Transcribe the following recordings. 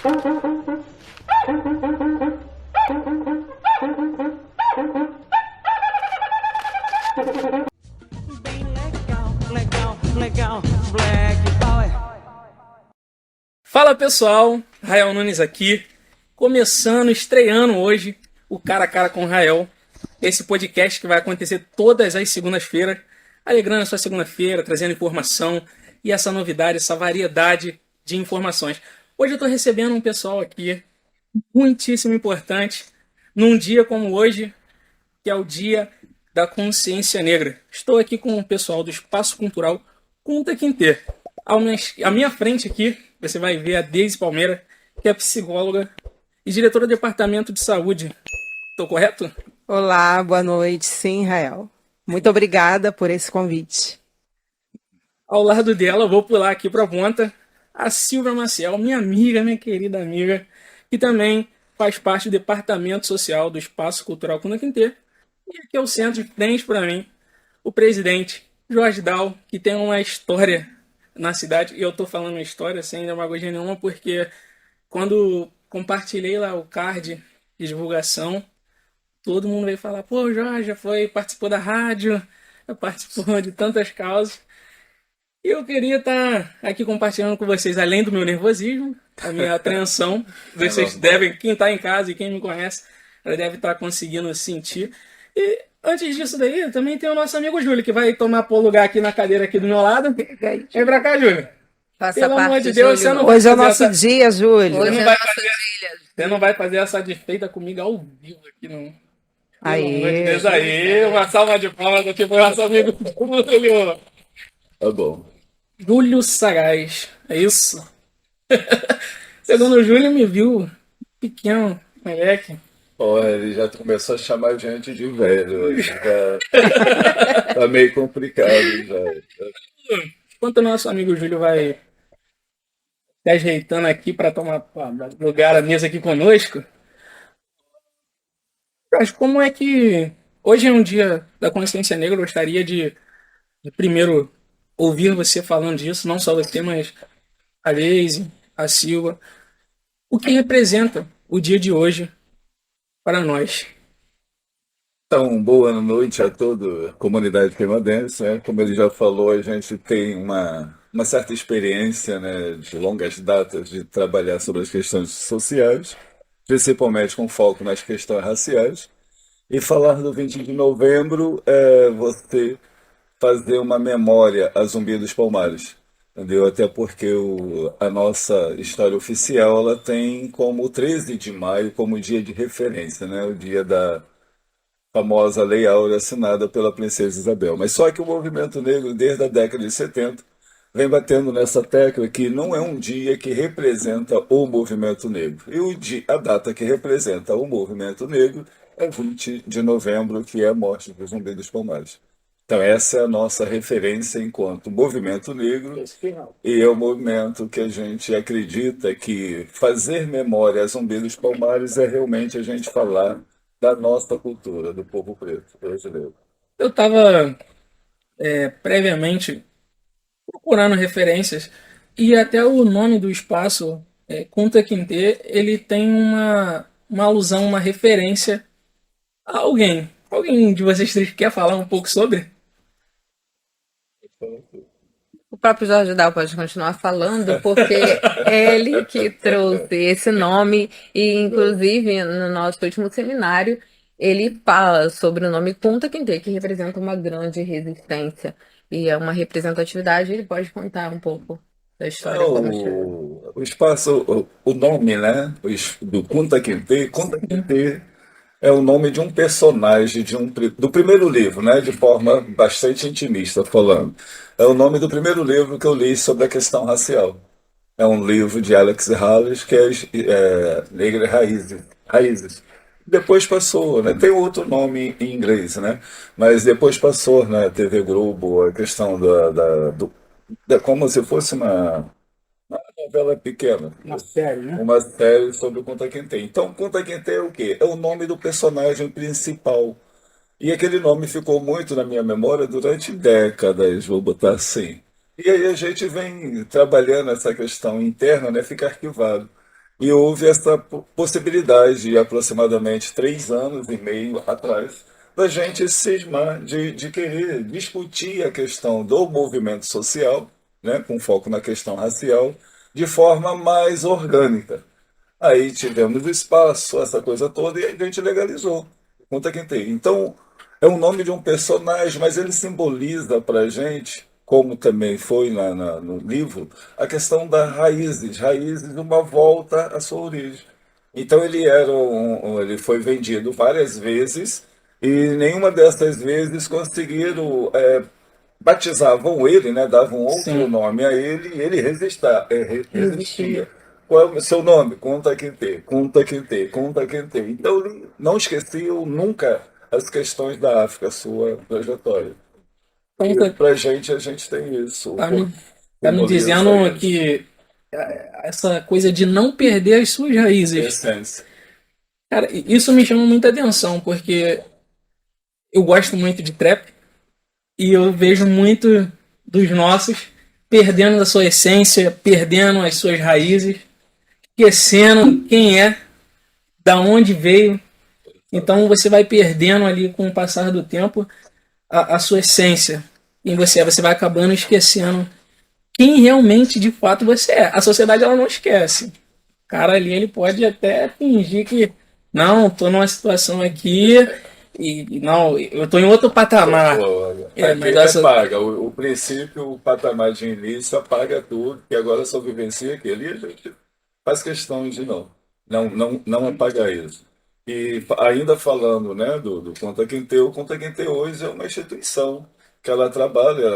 Bem legal, Black Power. Fala pessoal, Rael Nunes aqui, começando, estreando hoje o Cara a Cara com Rael, esse podcast que vai acontecer todas as segundas-feiras, alegrando a sua segunda-feira, trazendo informação e essa novidade, essa variedade de informações. Hoje eu estou recebendo um pessoal aqui muitíssimo importante, num dia como hoje, que é o Dia da Consciência Negra. Estou aqui com o pessoal do Espaço Cultural Kunta Kinte. À minha frente aqui, você vai ver a Deise Palmeira, que é psicóloga e diretora do Departamento de Saúde. Estou correto? Olá, boa noite. Sim, Rael. Muito obrigada por esse convite. Ao lado dela, eu vou pular aqui para a ponta, a Silvia Maciel, minha amiga, minha querida amiga, que também faz parte do Departamento Social do Espaço Cultural Kunta Kinte. E aqui é o centro de frente para mim, o presidente Jorge Dal, que tem uma história na cidade. E eu estou falando uma história sem demagogia nenhuma, porque quando compartilhei lá o card de divulgação, todo mundo veio falar: pô, Jorge participou da rádio, participou de tantas causas. E eu queria estar aqui compartilhando com vocês, além do meu nervosismo, a minha apreensão. Vocês devem, quem está em casa e quem me conhece, ela deve estar conseguindo sentir. E antes disso daí, também tem o nosso amigo Júlio, que vai tomar pôr lugar aqui na cadeira aqui do meu lado. Vem pra cá, Júlio. Faça Pelo parte, amor de Deus, Júlio. você não vai Hoje é o fazer nosso essa... dia, Júlio. Você não vai fazer... Você não vai fazer essa desfeita comigo ao vivo aqui, não. Pelo amor de Deus, aí, uma salva de palmas aqui pro nosso amigo Júlio. Tá bom. Júlio Sagaz, é isso? Segundo o Júlio, me viu pequeno, moleque. Ó, ele já começou a chamar a gente de velho. Hoje já tá meio complicado já. Enquanto o nosso amigo Júlio vai se ajeitando aqui para tomar lugar à mesa aqui conosco, mas como é que hoje é um dia da consciência negra? Eu gostaria de primeiro ouvir você falando disso, não só você, mas a Deise, a Silva. O que representa o dia de hoje para nós? Então, boa noite a toda a comunidade canadense, né? Como ele já falou, a gente tem uma certa experiência, né, de longas datas de trabalhar sobre as questões sociais, principalmente com foco nas questões raciais. E falar do 20 de novembro é você fazer uma memória a Zumbi dos Palmares, entendeu? Até porque a nossa história oficial ela tem como 13 de maio como dia de referência, né? O dia da famosa Lei Áurea assinada pela Princesa Isabel. Mas só que o movimento negro, desde a década de 70, vem batendo nessa tecla que não é um dia que representa o movimento negro. E a data que representa o movimento negro é 20 de novembro, que é a morte do Zumbi dos Palmares. Então essa é a nossa referência enquanto movimento negro e é o movimento que a gente acredita que fazer memória a Zumbi dos Palmares é realmente a gente falar da nossa cultura, do povo preto brasileiro. Eu estava previamente procurando referências e até o nome do espaço, Kunta Kinte, ele tem uma alusão, uma referência a alguém. Alguém de vocês três quer falar um pouco sobre? O próprio Jorge Dal pode continuar falando, porque é ele que trouxe esse nome e, inclusive, no nosso último seminário, ele fala sobre o nome Kunta Kinte, que representa uma grande resistência e é uma representatividade. Ele pode contar um pouco da história como chegou. O espaço, o nome, né, do Kunta Kinte é o nome de um personagem do primeiro livro, né, de forma bastante intimista falando. É o nome do primeiro livro que eu li sobre a questão racial. É um livro de Alex Halles que é Negras Raízes. Depois passou, né? Tem outro nome em inglês, né? Mas depois passou na TV Globo a questão como se fosse uma novela pequena. Uma série, né? Uma série sobre o Kunta Kinte. Então, Kunta Kinte é o quê? É o nome do personagem principal. E aquele nome ficou muito na minha memória durante décadas, vou botar assim. E aí a gente vem trabalhando essa questão interna, né? Fica arquivado. E houve essa possibilidade, de aproximadamente 3 anos e meio atrás, da gente cismar de querer discutir a questão do movimento social, né, com foco na questão racial, de forma mais orgânica. Aí tivemos espaço, essa coisa toda, e a gente legalizou. Conta quem tem. Então, é o nome de um personagem, mas ele simboliza para a gente, como também foi no livro, a questão das raízes, raízes de uma volta à sua origem. Então ele foi vendido várias vezes e nenhuma dessas vezes conseguiram batizavam ele, né, davam outro Sim, nome a ele e ele resistia. Existia. Qual é o seu nome? Conta Kinte, Conta Kinte, Conta Kinte. Então ele não esqueceu nunca as questões da África, sua trajetória. então E pra gente, a gente tem isso, tá me, tá me simboliza dizendo isso. que essa coisa de não perder as suas raízes, Essência. cara, isso me chama muita atenção, porque eu gosto muito de trap e eu vejo muito dos nossos perdendo a sua essência, perdendo as suas raízes, esquecendo quem é, da onde veio. Então você vai perdendo ali com o passar do tempo a sua essência. E você vai acabando esquecendo quem realmente de fato você é. A sociedade ela não esquece. O cara ali ele pode até fingir que não, tô numa situação aqui e não, eu tô em outro patamar. É, Aqui mas ele essa, apaga. O princípio, o patamar de início apaga tudo, e agora só vivencia aquilo. E a gente faz questão de não apagar isso. E ainda falando, né, do Conta Quem o Conta Quem hoje é uma instituição que ela trabalha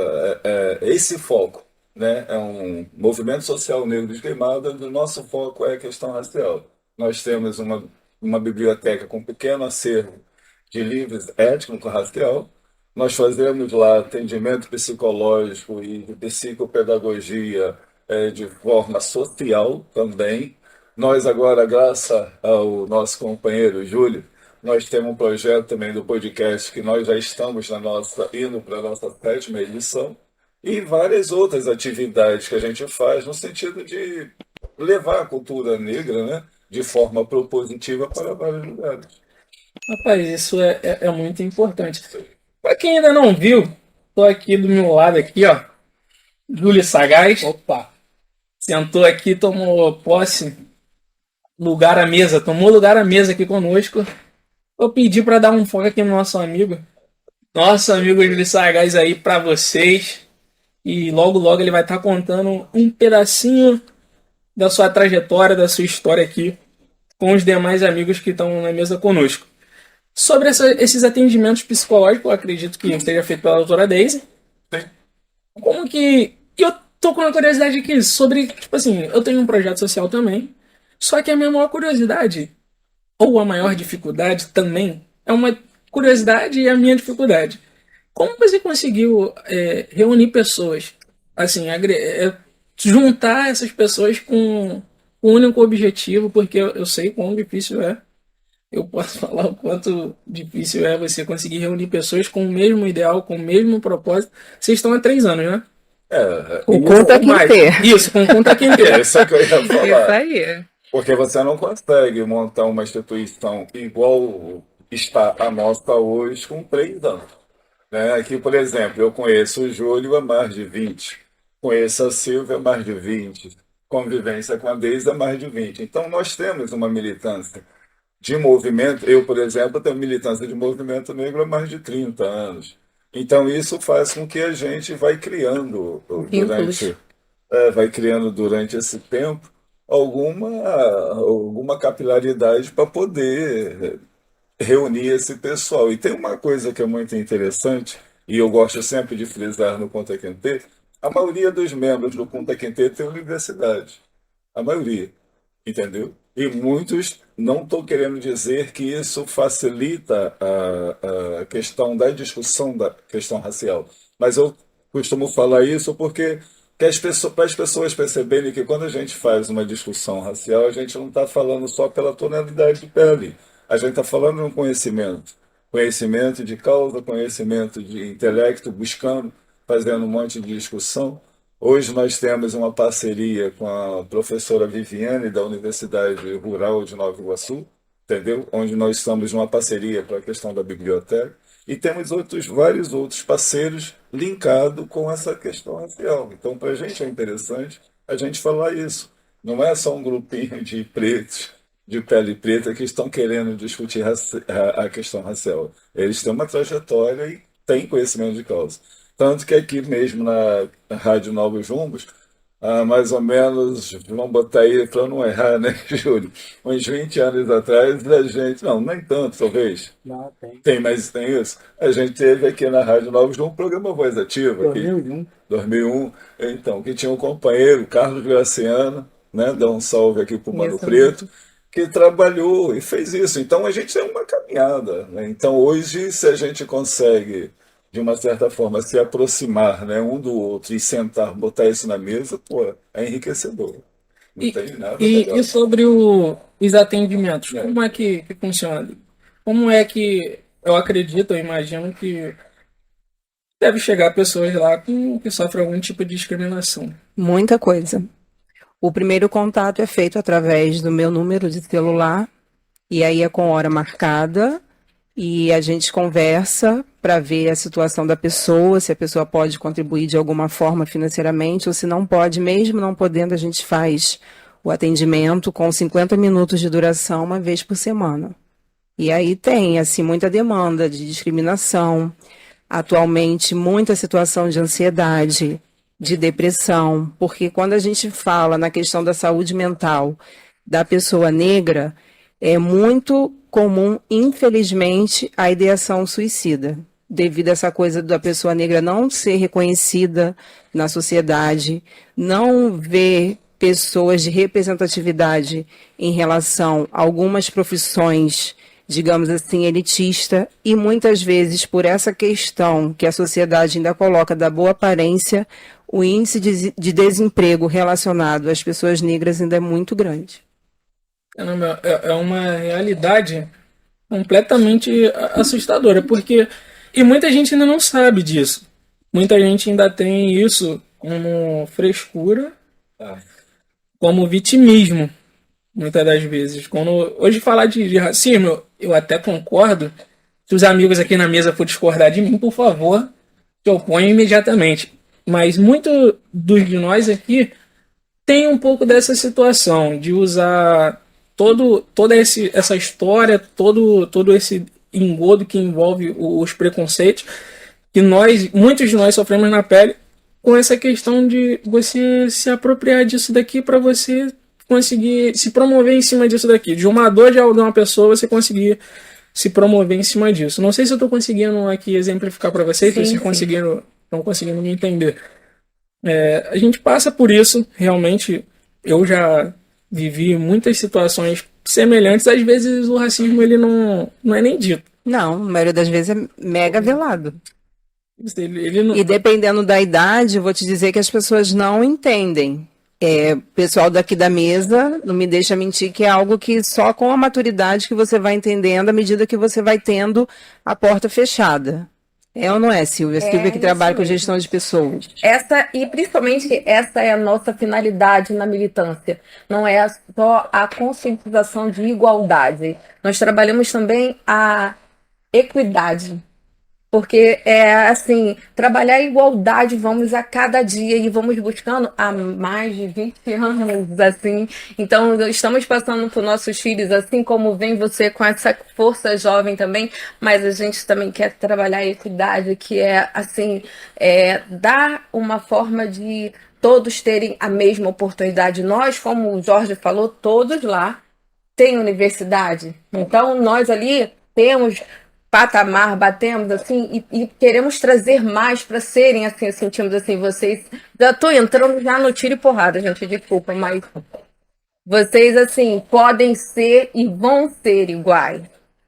esse foco, né? É um movimento social negro de Queimada, onde o nosso foco é a questão racial. Nós temos uma biblioteca com um pequeno acervo de livros étnico-racial. Nós fazemos lá atendimento psicológico e de psicopedagogia de forma social também. Nós agora, graças ao nosso companheiro Júlio, nós temos um projeto também do podcast que nós já estamos indo para a nossa 7ª edição e várias outras atividades que a gente faz no sentido de levar a cultura negra, né, de forma propositiva para vários lugares. rapaz, isso é muito importante. Para quem ainda não viu, tô aqui do meu lado aqui, ó, Júlio Sagaz. Opa, sentou aqui, tomou posse, tomou lugar à mesa aqui conosco. Eu pedi para dar um foco aqui no nosso amigo Júlio Sagaz aí para vocês. E logo logo ele vai estar contando um pedacinho da sua trajetória, da sua história aqui com os demais amigos que estão na mesa conosco. Sobre esses atendimentos psicológicos, eu acredito que esteja feito pela doutora Daisy. Como que. E eu tô com uma curiosidade aqui sobre. Tipo assim, eu tenho um projeto social também. Só que a minha maior curiosidade, ou a maior dificuldade também, é uma curiosidade e a minha dificuldade. Como você conseguiu reunir pessoas? Assim, juntar essas pessoas com um único objetivo, porque eu sei quão difícil é. Eu posso falar o quanto difícil é você conseguir reunir pessoas com o mesmo ideal, com o mesmo propósito. Vocês estão há 3 anos, né? O Isso, conta Ou mais. Quinte. Isso, com conta quem quer. isso é que eu ia Isso falar. aí. Porque você não consegue montar uma instituição igual está a nossa hoje com 3 anos. Né? Aqui, por exemplo, eu conheço o Júlio há mais de 20, conheço a Silvia há mais de 20, convivência com a Deise há mais de 20. Então, nós temos uma militância de movimento. Eu, por exemplo, tenho militância de movimento negro há mais de 30 anos. Então, isso faz com que a gente Vínculos. vai criando durante esse tempo alguma capilaridade para poder reunir esse pessoal. E tem uma coisa que é muito interessante, e eu gosto sempre de frisar no Conta Quente, a maioria dos membros do Conta Quente tem universidade. A maioria, entendeu? E muitos, não estou querendo dizer que isso facilita a questão da discussão da questão racial, mas eu costumo falar isso porque para as pessoas perceberem que quando a gente faz uma discussão racial, a gente não está falando só pela tonalidade de pele, a gente está falando de um conhecimento. Conhecimento de causa, conhecimento de intelecto, buscando, fazendo um monte de discussão. Hoje nós temos uma parceria com a professora Viviane, da Universidade Rural de Nova Iguaçu, entendeu? Onde nós estamos numa parceria para a questão da biblioteca. E temos vários outros parceiros linkados com essa questão racial. Então, para a gente é interessante a gente falar isso. Não é só um grupinho de pretos, de pele preta, que estão querendo discutir a questão racial. Eles têm uma trajetória e têm conhecimento de causa. Tanto que aqui mesmo na Rádio Novos Rumbos, há mais ou menos, vamos botar aí para não errar, né, Júlio? Uns 20 anos atrás, a gente, não, nem tanto, talvez. Não, tem. Tem, mas tem isso. A gente teve aqui na Rádio Novos Rumbos um programa Voz Ativa. 2001. 2001, então, que tinha um companheiro, Carlos Graciano, né, dá um salve aqui para o Mano Isso Preto, que trabalhou e fez isso. Então, a gente tem uma caminhada, né? Então, hoje, se a gente consegue, de uma certa forma, se aproximar, né, um do outro e sentar, botar isso na mesa, pô, é enriquecedor. Não E, tem nada e, melhor. e sobre os atendimentos, É. como é que funciona? Como é que eu acredito, eu imagino que deve chegar pessoas lá que sofrem algum tipo de discriminação. Muita coisa. O primeiro contato é feito através do meu número de celular, e aí é com hora marcada, e a gente conversa para ver a situação da pessoa, se a pessoa pode contribuir de alguma forma financeiramente, ou se não pode, mesmo não podendo, a gente faz o atendimento com 50 minutos de duração, uma vez por semana. E aí tem, assim, muita demanda de discriminação, atualmente muita situação de ansiedade, de depressão, porque quando a gente fala na questão da saúde mental da pessoa negra, é muito comum, infelizmente, a ideação suicida, devido a essa coisa da pessoa negra não ser reconhecida na sociedade, não ver pessoas de representatividade em relação a algumas profissões, digamos assim, elitista, e muitas vezes por essa questão que a sociedade ainda coloca da boa aparência, o índice de desemprego relacionado às pessoas negras ainda é muito grande. Caramba, é uma realidade completamente assustadora, porque e muita gente ainda não sabe disso. Muita gente ainda tem isso como frescura, Ah, como vitimismo, muitas das vezes. Quando hoje falar de racismo, eu até concordo. Se os amigos aqui na mesa for discordar de mim, por favor, te oponho imediatamente. Mas muito de nós aqui tem um pouco dessa situação de usar toda essa história, todo esse engodo que envolve os preconceitos que muitos de nós sofremos na pele, com essa questão de você se apropriar disso daqui para você conseguir se promover em cima disso daqui. De uma dor de uma pessoa, você conseguir se promover em cima disso. Não sei se eu estou conseguindo aqui exemplificar para vocês, se vocês estão conseguindo me entender. A gente passa por isso, realmente. Eu já vivi muitas situações semelhantes. Às vezes o racismo ele não é nem dito. Não, a maioria das vezes é mega velado. Ele não... E dependendo da idade, eu vou te dizer que as pessoas não entendem. O pessoal daqui da mesa não me deixa mentir que é algo que só com a maturidade que você vai entendendo à medida que você vai tendo a porta fechada. É ou não é, Silvia? Silvia que trabalha com gestão de pessoas. E principalmente essa é a nossa finalidade na militância. Não é só a conscientização de igualdade. Nós trabalhamos também a equidade. Porque trabalhar a igualdade, vamos a cada dia e vamos buscando há mais de 20 anos, assim. Então, estamos passando por nossos filhos, assim como vem você com essa força jovem também, mas a gente também quer trabalhar a equidade, que dar uma forma de todos terem a mesma oportunidade. Nós, como o Jorge falou, todos lá têm universidade. Então, nós ali temos patamar, batemos assim e queremos trazer mais para serem assim, sentimos assim, vocês, já tô entrando já no tiro e porrada, gente, desculpa, mas vocês assim podem ser e vão ser iguais,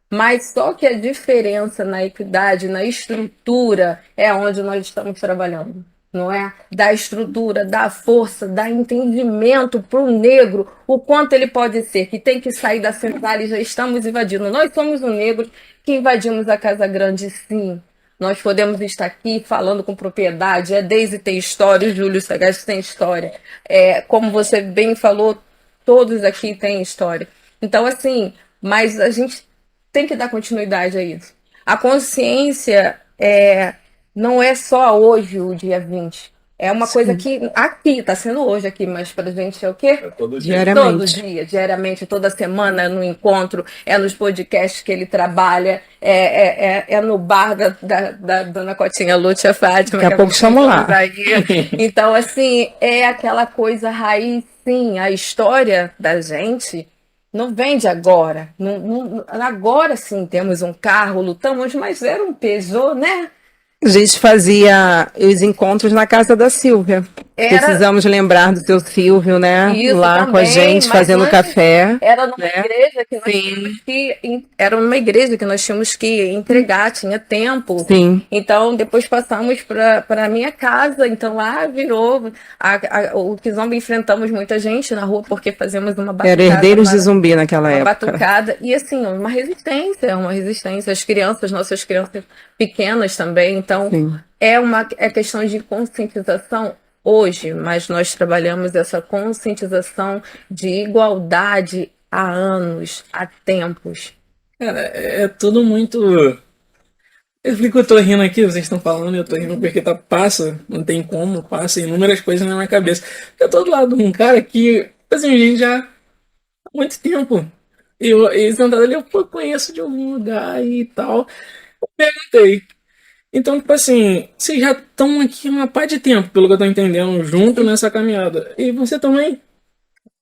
mas só que a diferença na equidade, na estrutura é onde nós estamos trabalhando, não é? Da estrutura, da força, da entendimento para o negro, o quanto ele pode ser, que tem que sair da central e já estamos invadindo. Nós somos os negros que invadimos a Casa Grande, sim, nós podemos estar aqui falando com propriedade. A Deise tem história, o Júlio Sagasti tem história. Como você bem falou, todos aqui têm história. Então, assim, mas a gente tem que dar continuidade a isso. A consciência não é só hoje, o dia 20. É uma coisa que aqui, está sendo hoje aqui, mas para a gente é o quê? É todo dia. Diariamente. Todo dia, diariamente, toda semana, no encontro, nos podcasts que ele trabalha, é no bar da Dona Cotinha Lúcia Fátima. Daqui a pouco chamo lá. Aí. Então, assim, é aquela coisa raiz, sim, a história da gente não vem de agora. Agora sim temos um carro, lutamos, mas era um Peugeot, né? A gente fazia os encontros na casa da Silvia. Precisamos lembrar do seu Silvio, né? Isso Lá com a também, gente, mas fazendo antes café. Era numa né? igreja que nós tínhamos era numa igreja que nós tínhamos que entregar, tinha tempo. Sim. Então depois passamos para a minha casa, então lá virou o Kizomba, enfrentamos muita gente na rua porque fazíamos uma Era batucada, Herdeiros de Zumbi naquela uma época. batucada e assim, uma resistência. As crianças, nossas crianças pequenas também, então Sim. é questão de conscientização hoje, mas nós trabalhamos essa conscientização de igualdade há anos, há tempos. Cara, é tudo muito. Eu explico que eu tô rindo aqui, vocês estão falando, eu tô rindo porque passa, não tem como, passa inúmeras coisas na minha cabeça. Eu tô do lado de um cara que, assim, a gente já há muito tempo. E sentado ali, eu pô, conheço de algum lugar e tal. Eu perguntei. Então, tipo assim, vocês já estão aqui uma pá de tempo, pelo que eu tô entendendo, junto nessa caminhada. E você também?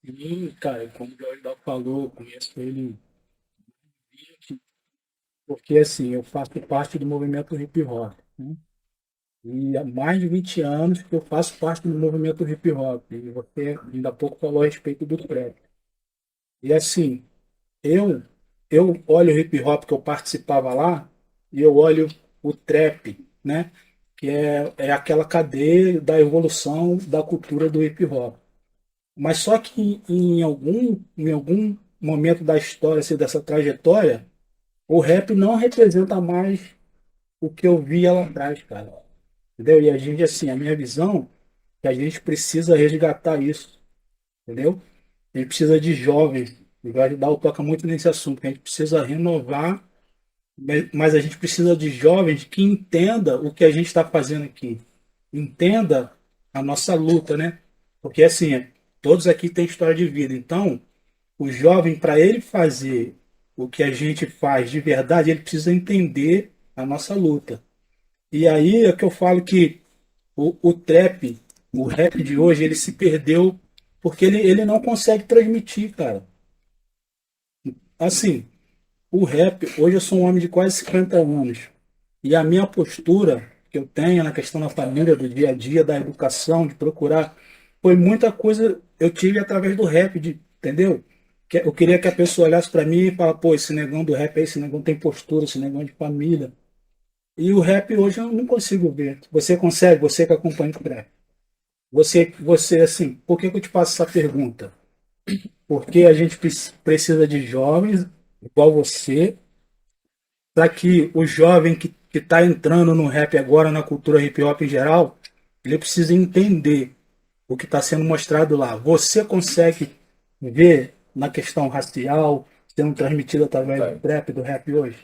Sim, cara, como o Jorge Dal falou, eu conheço ele porque assim, eu faço parte do movimento hip hop, né? E há mais de 20 anos que eu faço parte do movimento hip hop. E você ainda há pouco falou a respeito do trap. E assim, eu eu olho o hip hop que eu participava lá e eu olho o trap, né? Que é aquela cadeia da evolução da cultura do hip hop. Mas só que em algum momento da história, assim, dessa trajetória, o rap não representa mais o que eu via lá atrás, cara. Entendeu? E a gente, assim, a minha visão é que a gente precisa resgatar isso, entendeu? A gente precisa de jovens. O Gardal toca muito nesse assunto, que a gente precisa renovar, mas a gente precisa de jovens que entenda o que a gente está fazendo aqui. Entenda a nossa luta, né? Porque, assim, todos aqui têm história de vida. Então, o jovem, para ele fazer o que a gente faz de verdade, ele precisa entender a nossa luta. E aí é que eu falo que o trap, o rap de hoje, ele se perdeu porque ele não consegue transmitir, cara. Assim, o rap, hoje eu sou um homem de quase 50 anos. E a minha postura que eu tenho na questão da família, do dia a dia, da educação, de procurar, foi muita coisa eu tive através do rap, entendeu? Eu queria que a pessoa olhasse para mim e falasse, pô, esse negão do rap aí, esse negão tem postura, esse negão é de família. E o rap hoje eu não consigo ver. Você consegue? Você que acompanha o rap. Você assim, por que eu te faço essa pergunta? Porque a gente precisa de jovens igual você, para que o jovem que está entrando no rap agora, na cultura hip hop em geral, ele precisa entender o que está sendo mostrado lá. Você consegue ver na questão racial sendo transmitida através do trap, do rap hoje?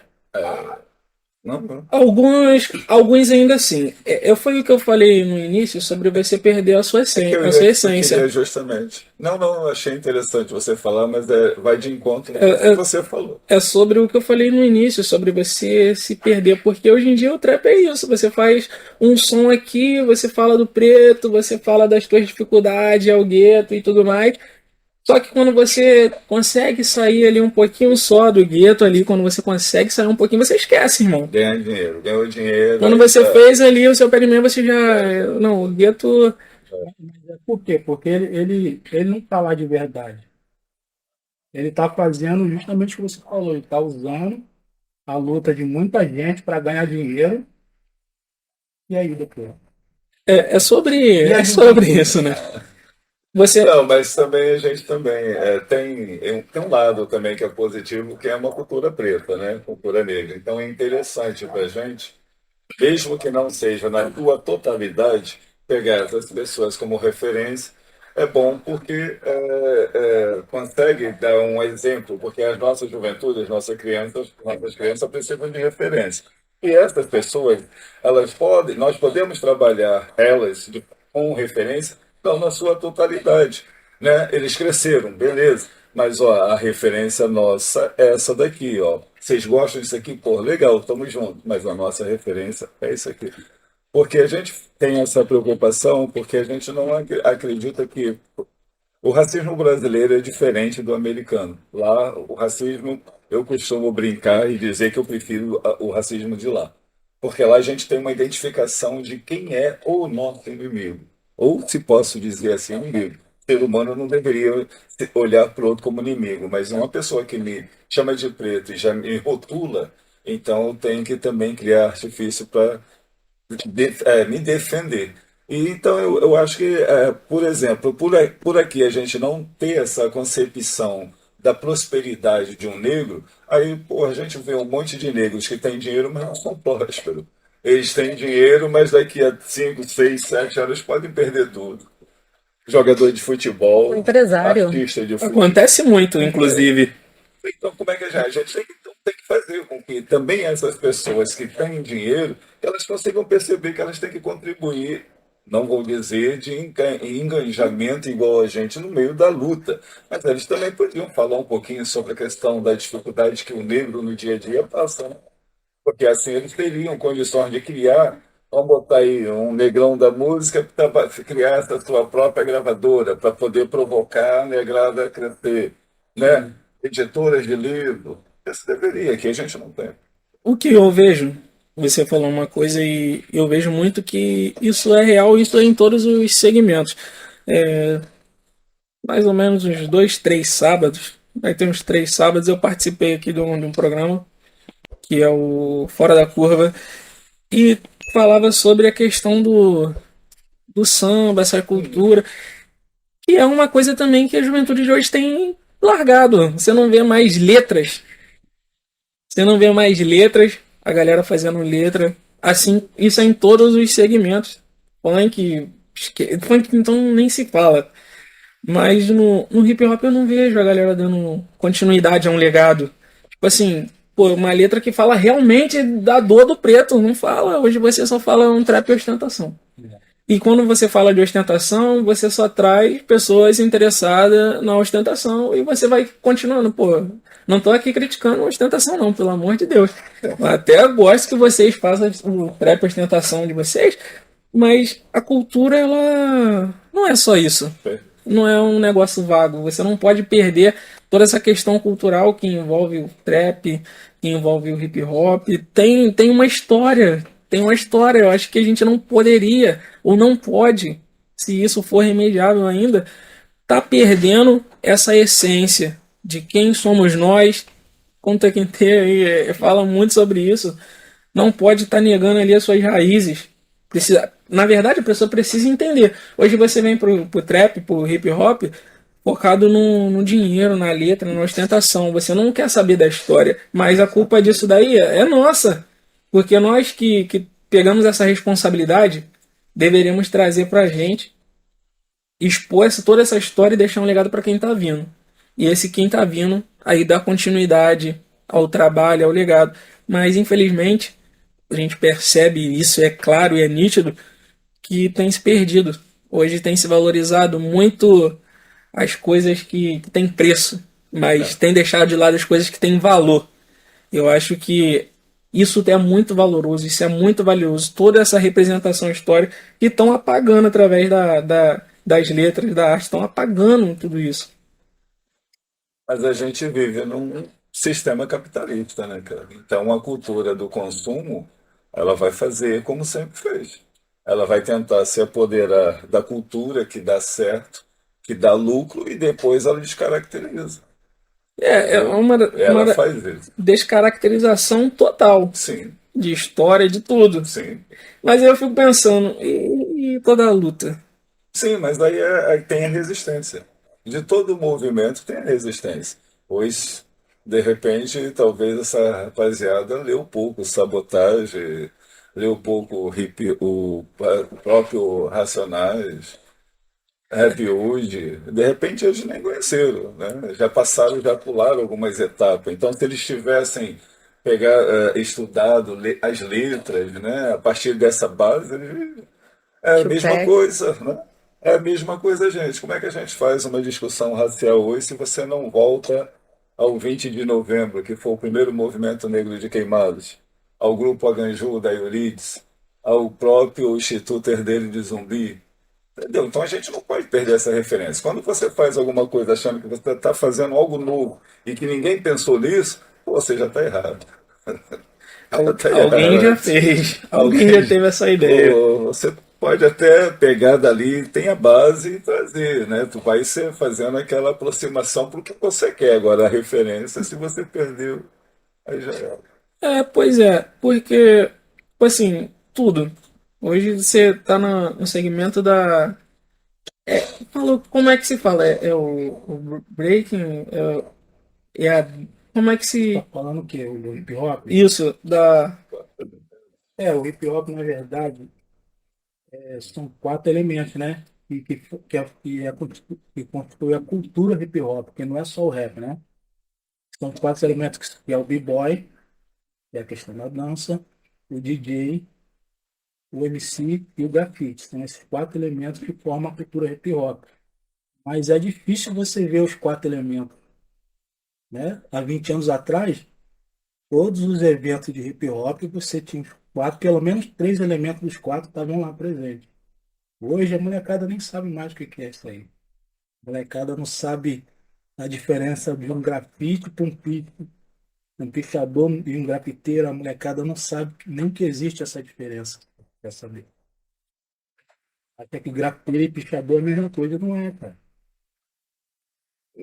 Não, não. Alguns ainda assim. Foi o que eu falei no início sobre você perder a sua É que eu essência. queria justamente. Não, não, achei interessante você falar, mas vai de encontro com o que você falou. É sobre o que eu falei no início, sobre você se perder, porque hoje em dia o trap é isso. Você faz um som aqui, você fala do preto, você fala das suas dificuldades, ao gueto e tudo mais. Só que quando você consegue sair ali um pouquinho só do gueto ali, quando você consegue sair um pouquinho, você esquece, irmão. Ganhar dinheiro, ganhou dinheiro. Quando aí você tá. fez ali o seu pé de meia, você já. Não, o gueto. Por quê? Porque ele não está lá de verdade. Ele está fazendo justamente o que você falou. Ele está usando a luta de muita gente para ganhar dinheiro. E aí, depois? É sobre, E a é sobre juventude? isso, né? Você. Não, mas também a gente também tem um lado também que é positivo, que é uma cultura preta, né? Cultura negra. Então é interessante para a gente mesmo que não seja na sua totalidade, pegar essas pessoas como referência é bom porque consegue dar um exemplo, porque as nossas juventudes, nossas crianças precisam de referência. E essas pessoas, nós podemos trabalhar elas com referência, não na sua totalidade, né? Eles cresceram, beleza. Mas ó, a referência nossa é essa daqui, ó. Vocês gostam disso aqui? Pô, legal, estamos juntos. Mas a nossa referência é isso aqui. Porque a gente tem essa preocupação, porque a gente não acredita que o racismo brasileiro é diferente do americano. Lá, o racismo, eu costumo brincar e dizer que eu prefiro o racismo de lá. Porque lá a gente tem uma identificação de quem é o nosso inimigo. Ou, se posso dizer assim, inimigo. O ser humano não deveria olhar para o outro como inimigo, mas uma pessoa que me chama de preto e já me rotula, então eu tenho que também criar artifício para me defender. E, então, eu acho que, por exemplo, por aqui a gente não ter essa concepção da prosperidade de um negro, aí pô, a gente vê um monte de negros que têm dinheiro, mas não são prósperos. Eles têm dinheiro, mas daqui a 5, 6, 7 anos podem perder tudo. Jogador de O futebol, empresário. artista de futebol. Acontece muito, inclusive. Então, como é que a gente tem que fazer com que também essas pessoas que têm dinheiro, elas consigam perceber que elas têm que contribuir, não vou dizer de engajamento igual a gente no meio da luta, mas eles também podiam falar um pouquinho sobre a questão da dificuldade que o negro no dia a dia passa, né? Porque assim eles teriam condições de criar, vamos botar aí um negrão da música para criar essa sua própria gravadora, para poder provocar a negrada a crescer, né? Editoras de livro. Isso deveria, que a gente não tem. O que eu vejo, você falou uma coisa e eu vejo muito que isso é real, isso é em todos os segmentos. É, mais ou menos uns 2, 3 sábados, vai ter uns 3 sábados, eu participei aqui de um programa que é o Fora da Curva e falava sobre a questão do samba, essa cultura, que é uma coisa também que a juventude de hoje tem largado. Você não vê mais letras. Você não vê mais letras, a galera fazendo letra. Assim, isso é em todos os segmentos. Funk então nem se fala. Mas no hip hop eu não vejo a galera dando continuidade a um legado. Tipo assim, pô, uma letra que fala realmente da dor do preto. Não fala, hoje você só fala um trap e ostentação. E quando você fala de ostentação, você só traz pessoas interessadas na ostentação e você vai continuando. Pô, não tô aqui criticando a ostentação, não, pelo amor de Deus. Eu até gosto que vocês façam o trap ostentação de vocês, mas a cultura, ela não é só isso. Não é um negócio vago. Você não pode perder toda essa questão cultural que envolve o trap, que envolve o hip hop. Tem uma história. Tem uma história. Eu acho que a gente não poderia, ou não pode, se isso for remediável ainda, tá perdendo essa essência de quem somos nós. Conta quem tem aí, fala muito sobre isso. Não pode estar negando ali as suas raízes. Na verdade, a pessoa precisa entender. Hoje você vem pro trap, pro hip hop, focado no dinheiro, na letra, na ostentação. Você não quer saber da história, mas a culpa disso daí é nossa. Porque nós que pegamos essa responsabilidade, deveríamos trazer pra gente, expor toda essa história e deixar um legado para quem tá vindo. E esse quem tá vindo, aí dá continuidade ao trabalho, ao legado. Mas, infelizmente, a gente percebe isso, é claro e é nítido, que tem se perdido. Hoje tem se valorizado muito as coisas que têm preço, mas tem deixado de lado as coisas que têm valor. Eu acho que isso é muito valoroso, isso é muito valioso. Toda essa representação histórica que estão apagando através das letras, da arte, estão apagando tudo isso. Mas a gente vive num sistema capitalista, né, cara? Então a cultura do consumo, ela vai fazer como sempre fez. Ela vai tentar se apoderar da cultura que dá certo, que dá lucro, e depois ela descaracteriza. É Entendeu? uma Ela faz isso. descaracterização total Sim, de história, de tudo. sim. Mas eu fico pensando, e toda a luta? Sim, mas daí tem a resistência. De todo movimento tem a resistência. Pois, de repente, talvez essa rapaziada leu pouco Sabotagem, leu pouco o próprio Racionais, Heavy Wood, de repente eles nem conheceram, né? Já passaram, já pularam algumas etapas. Então, se eles tivessem estudado as letras, né? A partir dessa base, é a mesma Tupac. coisa, né? É a mesma coisa, gente. Como é que a gente faz uma discussão racial hoje se você não volta ao 20 de novembro, que foi o primeiro movimento negro de Queimados, ao grupo Aganju da Eurídice, ao próprio Instituto Herdeiro de Zumbi? Entendeu? Então a gente não pode perder essa referência. Quando você faz alguma coisa achando que você está fazendo algo novo e que ninguém pensou nisso, pô, você já está errado. Já está Alguém já errado. fez, alguém já Alguém, teve essa ideia. pô, você pode até pegar dali, tem a base e trazer, né? Tu vai ser fazendo aquela aproximação para o que você quer. Agora, a referência, se você perdeu, aí já era. Pois é, porque, tipo assim, tudo. Hoje você tá no segmento da. Falou, como é que se fala? O breaking? É a, como é que Tá se. falando o quê? O hip hop? Isso, da. O hip hop, na verdade, são quatro elementos, né? Que constitui a cultura hip hop, porque não é só o rap, né? São quatro elementos que é o b-boy, que é a questão da dança, o DJ, o MC e o grafite. São esses quatro elementos que formam a cultura hip hop. Mas é difícil você ver os quatro elementos, né? Há 20 anos atrás, todos os eventos de hip hop, você tinha os quatro, pelo menos três elementos dos quatro estavam lá presentes. Hoje a molecada nem sabe mais o que que é isso aí. A molecada não sabe a diferença de um grafite para um pichador e um grafiteiro. A molecada não sabe nem que existe essa diferença. Quer saber? Até que grafiteiro e pichador é a mesma coisa, não é, cara.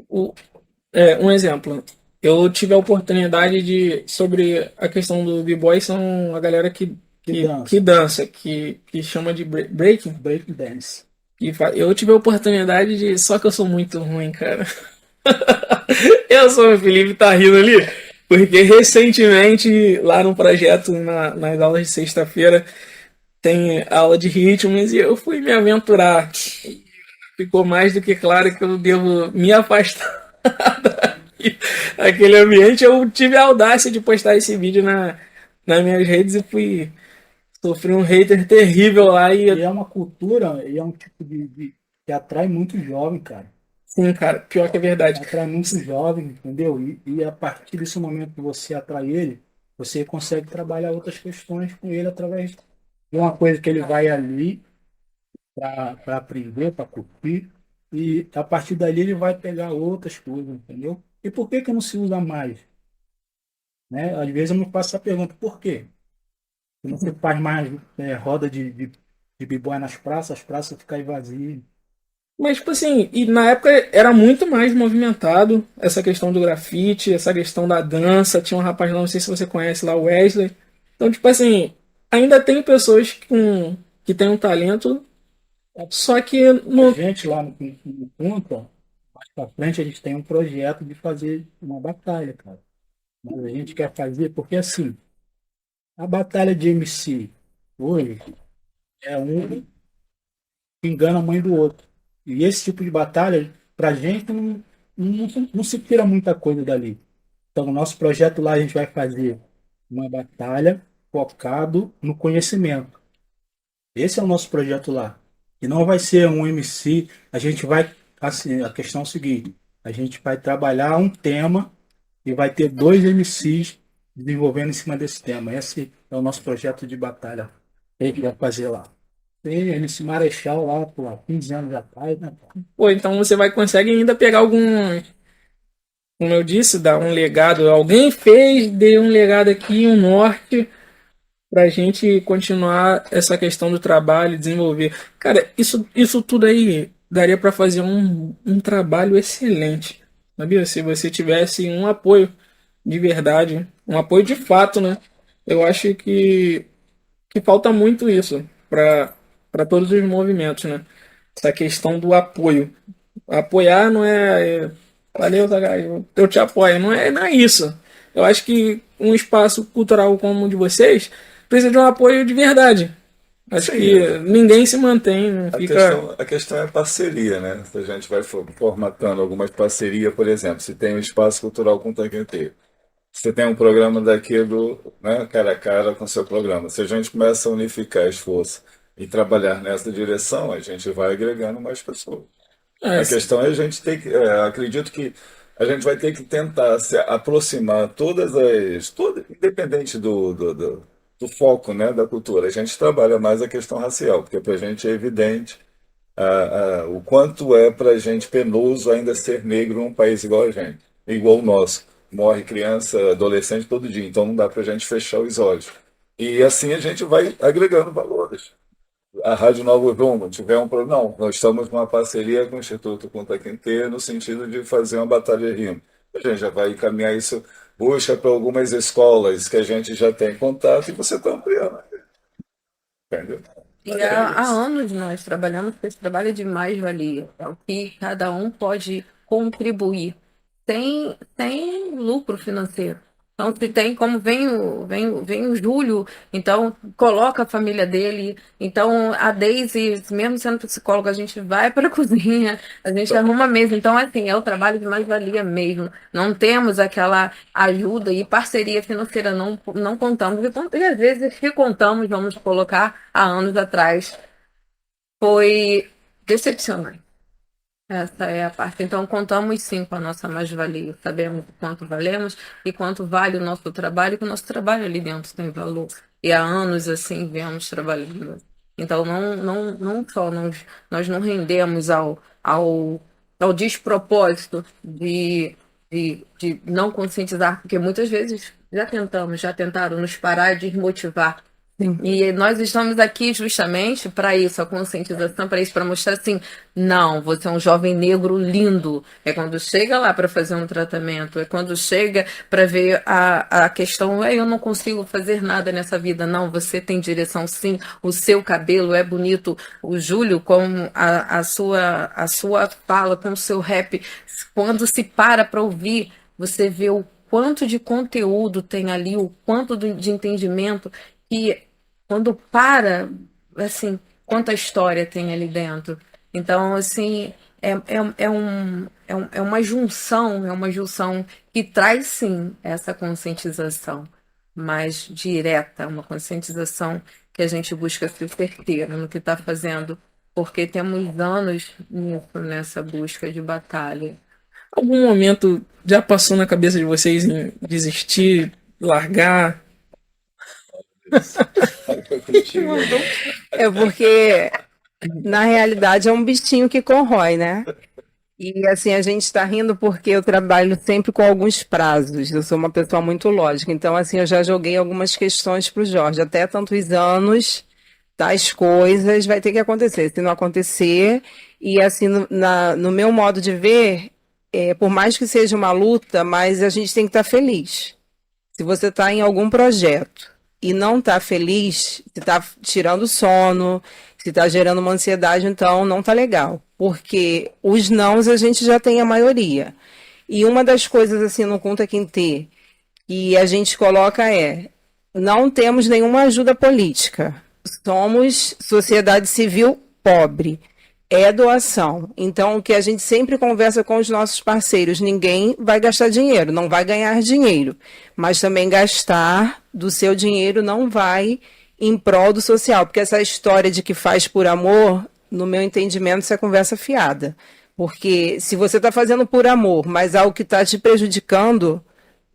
O, um exemplo. Eu tive a oportunidade de. Sobre a questão do B-Boy, são a galera Que que dança, dança, que chama de breaking. break dance. Eu tive a oportunidade de. Só que eu sou muito ruim, cara. Eu sou o Felipe, tá rindo ali. Porque recentemente, lá no projeto, nas aulas de sexta-feira, tem aula de ritmos e eu fui me aventurar. Ficou mais do que claro que eu devo me afastar daquele ambiente. Eu tive a audácia de postar esse vídeo nas minhas redes e fui sofrer um hater terrível lá. E é uma cultura, e é um tipo que atrai muito jovem, cara. Sim, cara, pior que é verdade. Atrai muito jovem, entendeu? E a partir desse momento que você atrai ele, você consegue trabalhar outras questões com ele através de uma coisa que ele vai ali para aprender, para curtir, e a partir dali ele vai pegar outras coisas, entendeu? E por que que não se usa mais? Né? Às vezes eu me faço essa pergunta, por quê? Não se faz mais roda de b-boy nas praças, as praças ficam vazias. Mas, tipo assim, e na época era muito mais movimentado essa questão do grafite, essa questão da dança. Tinha um rapaz lá, não sei se você conhece lá, o Wesley. Então, tipo assim, ainda tem pessoas que têm um talento, só que A não. gente lá no Punta, mais pra frente, a gente tem um projeto de fazer uma batalha, cara. Mas a gente quer fazer, porque assim, a batalha de MC hoje é um que engana a mãe do outro. E esse tipo de batalha, pra gente, não se tira muita coisa dali. Então, no nosso projeto lá, a gente vai fazer uma batalha focado no conhecimento. Esse é o nosso projeto lá. E não vai ser um MC, a gente vai, assim, a questão é o seguinte, a gente vai trabalhar um tema e vai ter dois MCs desenvolvendo em cima desse tema. Esse é o nosso projeto de batalha que a gente vai fazer lá. Tem MC Marechal lá, pô, há 15 anos atrás, né? Pô, então você vai conseguir ainda pegar algum, como eu disse, dar um legado. Alguém fez, deu um legado aqui, um norte, pra gente continuar essa questão do trabalho, desenvolver. Cara, isso tudo aí daria pra fazer um trabalho excelente, sabia? Se você tivesse um apoio de verdade, um apoio de fato, né? Eu acho que falta muito isso para todos os movimentos, né? Essa questão do apoio. Apoiar não valeu, Zagai, eu te apoio, não é isso. Eu acho que um espaço cultural como o de vocês precisa de um apoio de verdade. Acho Sim, que ninguém se mantém, não a fica. questão é parceria, né? Se a gente vai formatando algumas parcerias, por exemplo, se tem um espaço cultural com o Tanquenteiro, você tem um programa daquilo, né, cara a cara com o seu programa. Se a gente começa a unificar esforço e trabalhar nessa direção, a gente vai agregando mais pessoas. É, A questão é a gente ter que, acredito que a gente vai ter que tentar se aproximar independente do foco, né, da cultura. A gente trabalha mais a questão racial, porque para a gente é evidente o quanto é para a gente penoso ainda ser negro num país igual a gente, igual o nosso. Morre criança, adolescente todo dia, então não dá para a gente fechar os olhos. E assim a gente vai agregando valores. A Rádio Novo Rumo tiver um problema. Não, nós estamos com uma parceria com o Instituto Kunta Kinte no sentido de fazer uma batalha rima. A gente já vai encaminhar isso, busca para algumas escolas que a gente já tem contato e você está ampliando. Entendeu? E É há isso. anos nós trabalhamos com esse trabalho de mais-valia, é o que cada um pode contribuir, sem lucro financeiro. Então, se tem, como vem o Júlio, então coloca a família dele. Então, a Deise, mesmo sendo psicóloga, a gente vai para a cozinha, a gente arruma a mesa. Então, assim, é o trabalho de mais-valia mesmo. Não temos aquela ajuda e parceria financeira, não contamos. E às vezes, se contamos, vamos colocar há anos atrás, foi decepcionante. Essa é a parte. Então, contamos sim com a nossa mais-valia. Sabemos o quanto valemos e quanto vale o nosso trabalho, que o nosso trabalho ali dentro tem valor. E há anos, assim, viemos trabalhando. Então, não só nós não rendemos ao despropósito de não conscientizar, porque muitas vezes já tentaram nos parar e desmotivar. Sim. E nós estamos aqui justamente para isso, a conscientização, para isso, para mostrar assim, não, você é um jovem negro lindo. É quando chega lá para fazer um tratamento, é quando chega para ver a questão, eu não consigo fazer nada nessa vida. Não, você tem direção sim, o seu cabelo é bonito. O Júlio, com a sua fala, com o seu rap, quando se para ouvir, você vê o quanto de conteúdo tem ali, o quanto de entendimento que quando para, assim, quanta história tem ali dentro. Então, assim, é uma junção que traz, sim, essa conscientização mais direta, uma conscientização que a gente busca ser certeira no que está fazendo, porque temos anos nessa busca de batalha. Algum momento já passou na cabeça de vocês em desistir, largar? É porque, na realidade, é um bichinho que corrói, né? E assim, a gente está rindo porque eu trabalho sempre com alguns prazos. Eu sou uma pessoa muito lógica. Então, assim, eu já joguei algumas questões para o Jorge. Até tantos anos, tais coisas vai ter que acontecer. Se não acontecer, e assim, no meu modo de ver, por mais que seja uma luta, mas a gente tem que estar feliz. Se você está em algum projeto e não está feliz, se está tirando sono, se está gerando uma ansiedade, então não está legal. Porque os nãos a gente já tem a maioria. E uma das coisas assim no Kunta Kinte que a gente coloca não temos nenhuma ajuda política. Somos sociedade civil pobre. É doação. Então, o que a gente sempre conversa com os nossos parceiros, ninguém vai gastar dinheiro, não vai ganhar dinheiro, mas também gastar do seu dinheiro não vai em prol do social, porque essa história de que faz por amor, no meu entendimento, isso é conversa fiada. Porque se você está fazendo por amor, mas algo que está te prejudicando,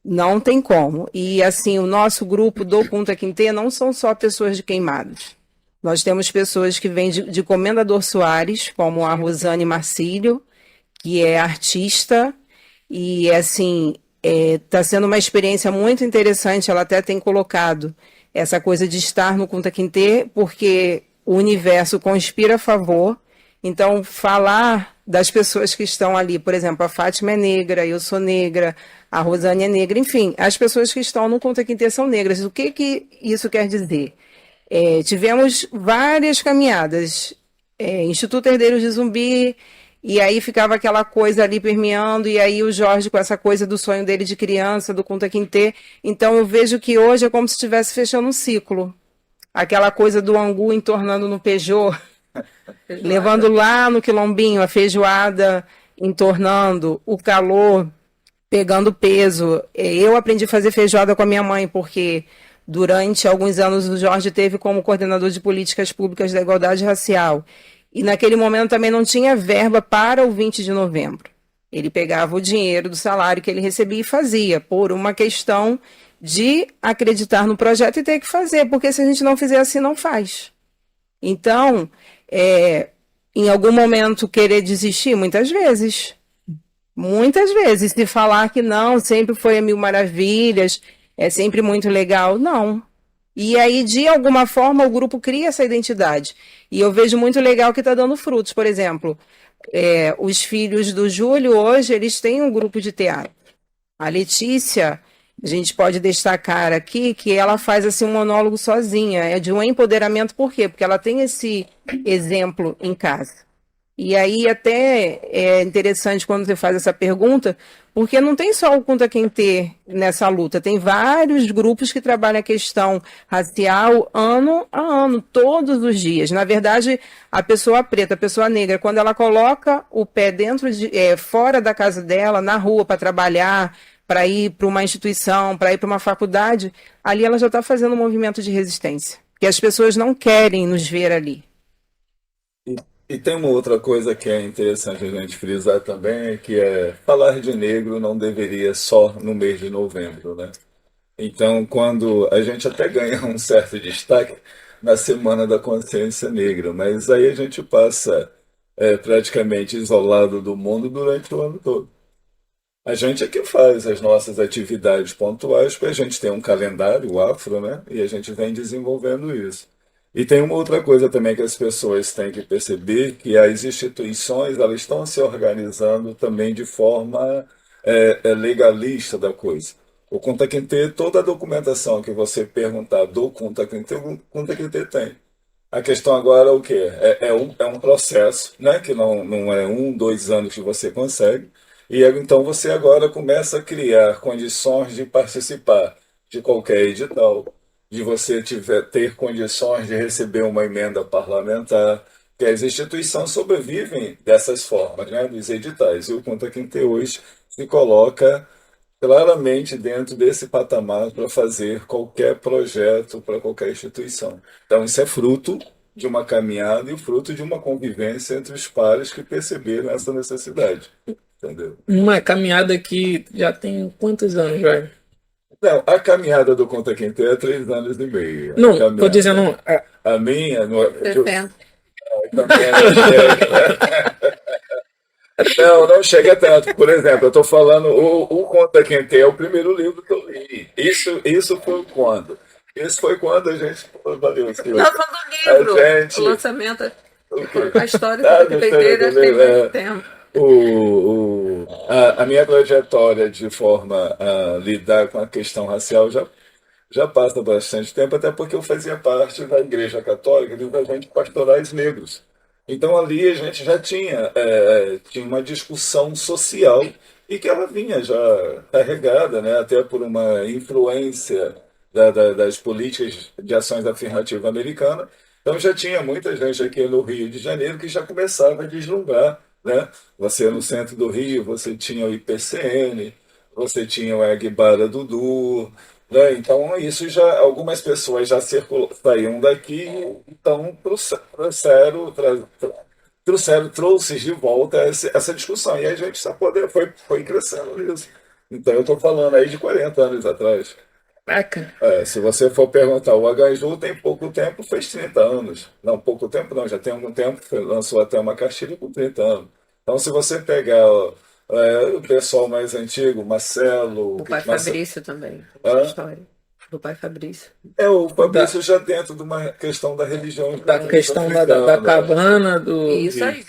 não tem como. E assim, o nosso grupo do Kunta Kinte não são só pessoas de Queimados. Nós temos pessoas que vêm de Comendador Soares, como a Rosane Marcílio, que é artista, e assim, está sendo uma experiência muito interessante. Ela até tem colocado essa coisa de estar no Kunta Kinte, porque o universo conspira a favor. Então, falar das pessoas que estão ali, por exemplo, a Fátima é negra, eu sou negra, a Rosane é negra, enfim, as pessoas que estão no Kunta Kinte são negras. O que isso quer dizer? Tivemos várias caminhadas, Instituto Herdeiros de Zumbi, e aí ficava aquela coisa ali permeando, e aí o Jorge com essa coisa do sonho dele de criança, do Kunta Kinte. Então eu vejo que hoje é como se estivesse fechando um ciclo. aquela coisa do angu entornando no Peugeot, levando lá no quilombinho a feijoada entornando, o calor pegando peso. Eu aprendi a fazer feijoada com a minha mãe, porque durante alguns anos o Jorge teve como coordenador de políticas públicas da igualdade racial. E naquele momento também não tinha verba para o 20 de novembro. Ele pegava o dinheiro do salário que ele recebia e fazia, por uma questão de acreditar no projeto e ter que fazer, porque se a gente não fizer assim, não faz. Então, em algum momento querer desistir, muitas vezes. Muitas vezes, se falar que não, sempre foi a mil maravilhas, é sempre muito legal, não. E aí, de alguma forma, o grupo cria essa identidade. E eu vejo muito legal que está dando frutos. Por exemplo, os filhos do Júlio, hoje, eles têm um grupo de teatro. A Letícia, a gente pode destacar aqui que ela faz assim, um monólogo sozinha, é de um empoderamento, por quê? Porque ela tem esse exemplo em casa. E aí até é interessante quando você faz essa pergunta, porque não tem só o Kunta Kinte nessa luta, tem vários grupos que trabalham a questão racial ano a ano, todos os dias. Na verdade, a pessoa preta, a pessoa negra, quando ela coloca o pé fora da casa dela, na rua, para trabalhar, para ir para uma instituição, para ir para uma faculdade, ali ela já está fazendo um movimento de resistência, porque as pessoas não querem nos ver ali. E tem uma outra coisa que é interessante a gente frisar também, que é falar de negro não deveria só no mês de novembro, né? Então, quando a gente até ganha um certo destaque na Semana da Consciência Negra, mas aí a gente passa praticamente isolado do mundo durante o ano todo. A gente é que faz as nossas atividades pontuais, porque a gente tem um calendário, o afro, né? E a gente vem desenvolvendo isso. E tem uma outra coisa também que as pessoas têm que perceber, que as instituições elas estão se organizando também de forma legalista da coisa. O Kunta Kinte, toda a documentação que você perguntar do Kunta Kinte, o Kunta Kinte tem. A questão agora é o quê? É um processo, né? Que não é 1, 2 anos que você consegue. E então você agora começa a criar condições de participar de qualquer edital, de você ter condições de receber uma emenda parlamentar, que as instituições sobrevivem dessas formas, né, dos editais. E o Kunta Kinte hoje se coloca claramente dentro desse patamar para fazer qualquer projeto para qualquer instituição. Então, isso é fruto de uma caminhada e fruto de uma convivência entre os pares que perceberam essa necessidade. Entendeu? Uma caminhada que já tem quantos anos, velho? Não, a caminhada do Kunta Kinte é 3 anos e meio. Não, tô dizendo. A minha... Não, 60. Não chega tanto. Por exemplo, eu estou falando, o Kunta Kinte é o primeiro livro que eu li. Isso foi quando? Isso foi quando a gente... Valeu, Não, falando do livro, o lançamento, a história do Kiteira tem muito tempo. A minha trajetória de forma a lidar com a questão racial já passa bastante tempo, até porque eu fazia parte da Igreja Católica dos agentes pastorais negros. Então ali a gente já tinha uma discussão social e que ela vinha já carregada, né, até por uma influência das políticas de ações afirmativas americanas. Então já tinha muita gente aqui no Rio de Janeiro que já começava a deslumbrar, né? Você no centro do Rio, você tinha o IPCN, você tinha o Agbara Dudu, né? Então isso já algumas pessoas já saíam daqui, então trouxe de volta essa discussão e a gente foi crescendo nisso. Então eu estou falando aí de 40 anos atrás. Se você for perguntar, o HSU tem pouco tempo, fez 30 anos. Não, pouco tempo não, já tem algum tempo, lançou até uma cartilha com 30 anos. Então, se você pegar o pessoal mais antigo, Marcelo... O pai Fabrício também, história. Do pai Fabrício. O Fabrício já dentro de uma questão da religião. Da questão da cabana, do... Isso aí.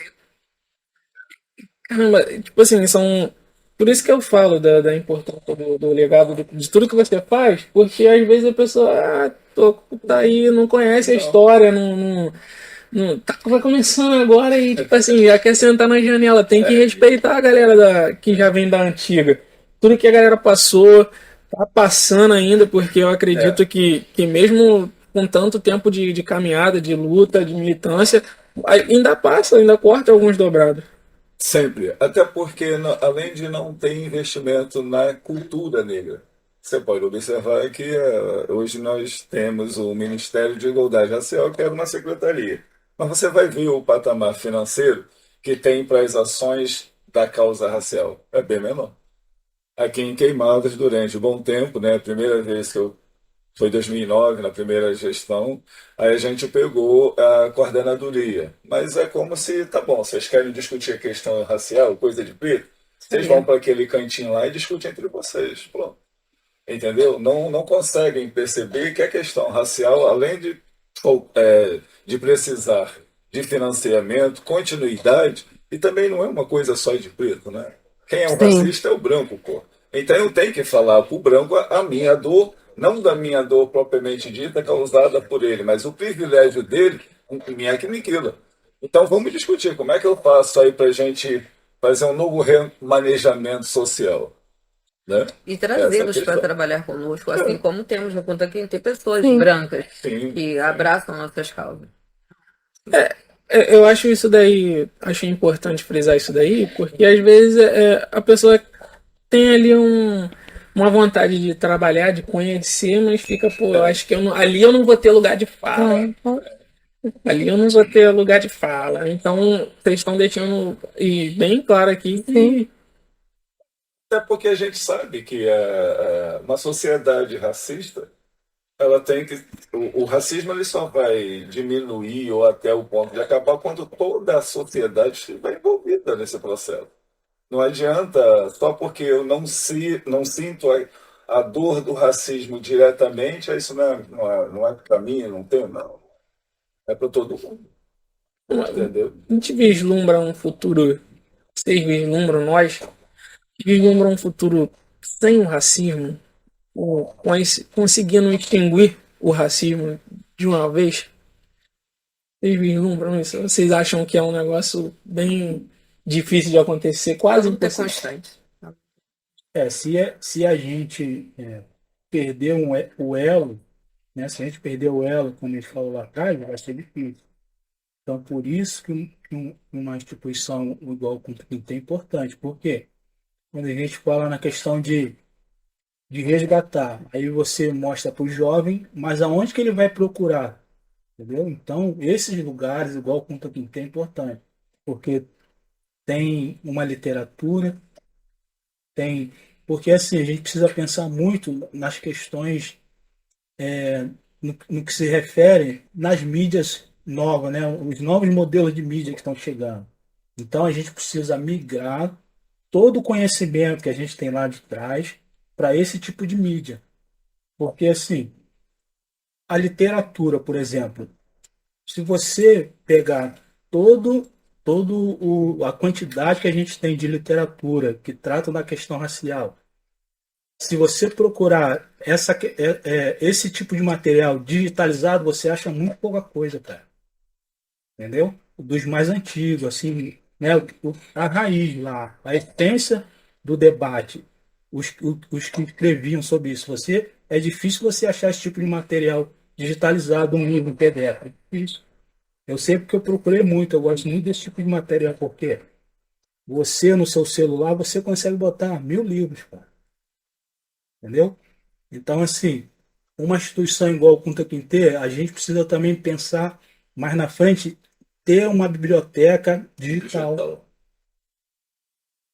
Caramba, tipo assim, são... Por isso que eu falo da importância do legado, de tudo que você faz, porque às vezes a pessoa tá aí, não conhece a história, não vai começando agora e tipo assim, já quer sentar na janela, tem que respeitar a galera que já vem da antiga. Tudo que a galera passou, tá passando ainda, porque eu acredito que mesmo com tanto tempo de caminhada, de luta, de militância, ainda passa, ainda corta alguns dobrados. Sempre. Até porque, além de não ter investimento na cultura negra, você pode observar que hoje nós temos o Ministério de Igualdade Racial, que é uma secretaria. Mas você vai ver o patamar financeiro que tem para as ações da causa racial. É bem menor. Aqui em Queimadas, durante um bom tempo, né, a primeira vez que eu foi 2009, na primeira gestão, aí a gente pegou a coordenadoria. Mas é como se, tá bom, vocês querem discutir a questão racial, coisa de preto, vocês vão para aquele cantinho lá e discutem entre vocês. Pronto. Entendeu? Não conseguem perceber que a questão racial, além de precisar de financiamento, continuidade, e também não é uma coisa só de preto, né? Quem é um Sim. racista é o branco, pô. Então eu tenho que falar para o branco a minha dor, não da minha dor propriamente dita causada por ele, mas o privilégio dele me aniquila. Então vamos discutir como é que eu faço aí para a gente fazer um novo remanejamento social, né? E Essa é a trazê-los para questão. trabalhar conosco, assim como temos no Conta Quem tem pessoas Sim. brancas Sim, que abraçam nossas causas. Eu acho isso daí, acho importante frisar isso daí, porque às vezes a pessoa tem ali uma vontade de trabalhar, de conhecer, mas fica, pô, eu acho que ali eu não vou ter lugar de fala. Ali eu não vou ter lugar de fala. Então, vocês estão deixando bem claro aqui que até porque a gente sabe que uma sociedade racista, ela tem que. O racismo ele só vai diminuir ou até o ponto de acabar quando toda a sociedade estiver envolvida nesse processo. Não adianta só porque eu não sinto a dor do racismo diretamente, isso não é para mim, não tem, não. É para todo mundo, entendeu? a gente vislumbra um futuro, vocês vislumbram, nós vislumbram um futuro sem o racismo, ou conseguindo extinguir o racismo de uma vez. Vocês vislumbram isso? Vocês acham que é um negócio bem difícil de acontecer, quase Vamos ter impossível? constante. Se a gente perder o elo, né? Se a gente perder o elo, como a gente falou lá atrás, vai ser difícil. Então, por isso que uma instituição igual o Conta-Quem é importante. Por quê? Quando a gente fala na questão de resgatar, aí você mostra para o jovem, mas aonde que ele vai procurar? Entendeu? Então, esses lugares, igual o Conta-Quem é importante, porque tem uma literatura, tem. Porque assim, a gente precisa pensar muito nas questões, no que se refere nas mídias novas, né? Os novos modelos de mídia que estão chegando. Então a gente precisa migrar todo o conhecimento que a gente tem lá de trás para esse tipo de mídia. Porque assim, a literatura, por exemplo, se você pegar a quantidade que a gente tem de literatura que trata da questão racial, se você procurar esse tipo de material digitalizado, você acha muito pouca coisa, cara. Entendeu? Dos mais antigos, assim, né? A raiz lá, a essência do debate, os que escreviam sobre isso. É difícil você achar esse tipo de material digitalizado, um livro em PDF. É difícil. Eu sei porque eu procurei muito, eu gosto muito desse tipo de material, porque você, no seu celular, você consegue botar 1000 livros, cara. Entendeu? Então, assim, uma instituição igual o Kunta Kinte, a gente precisa também pensar mais na frente, ter uma biblioteca digital.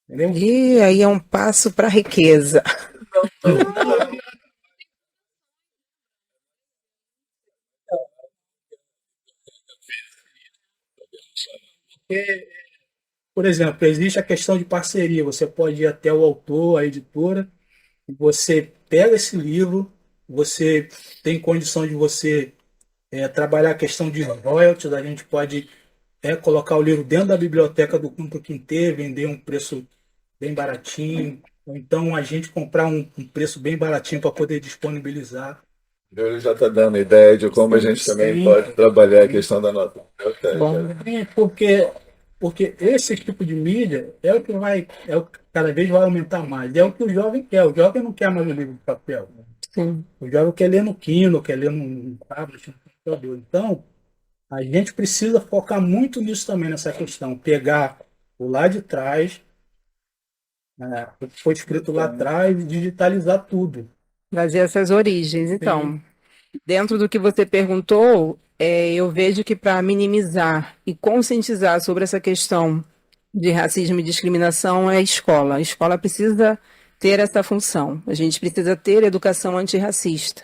Entendeu? E aí é um passo para a riqueza. Por exemplo, existe a questão de parceria. Você pode ir até o autor, a editora, e você pega esse livro, você tem condição de você trabalhar a questão de royalties, a gente pode colocar o livro dentro da biblioteca do Kunta Kinte, vender um preço bem baratinho, ou então a gente comprar um preço bem baratinho para poder disponibilizar. Ele já está dando ideia de como a gente também Sim. pode trabalhar a questão da nota biblioteca. Bom, Porque esse tipo de mídia é o que cada vez vai aumentar mais. É o que o jovem quer. O jovem não quer mais o livro de papel. Sim. O jovem quer ler no Kindle, quer ler no tablet, no computador. Então, a gente precisa focar muito nisso também, nessa questão. Pegar o lá de trás, né, o que foi escrito lá atrás e digitalizar tudo. Trazer essas origens. Então, dentro do que você perguntou, eu vejo que para minimizar e conscientizar sobre essa questão de racismo e discriminação é a escola. A escola precisa ter essa função. A gente precisa ter educação antirracista.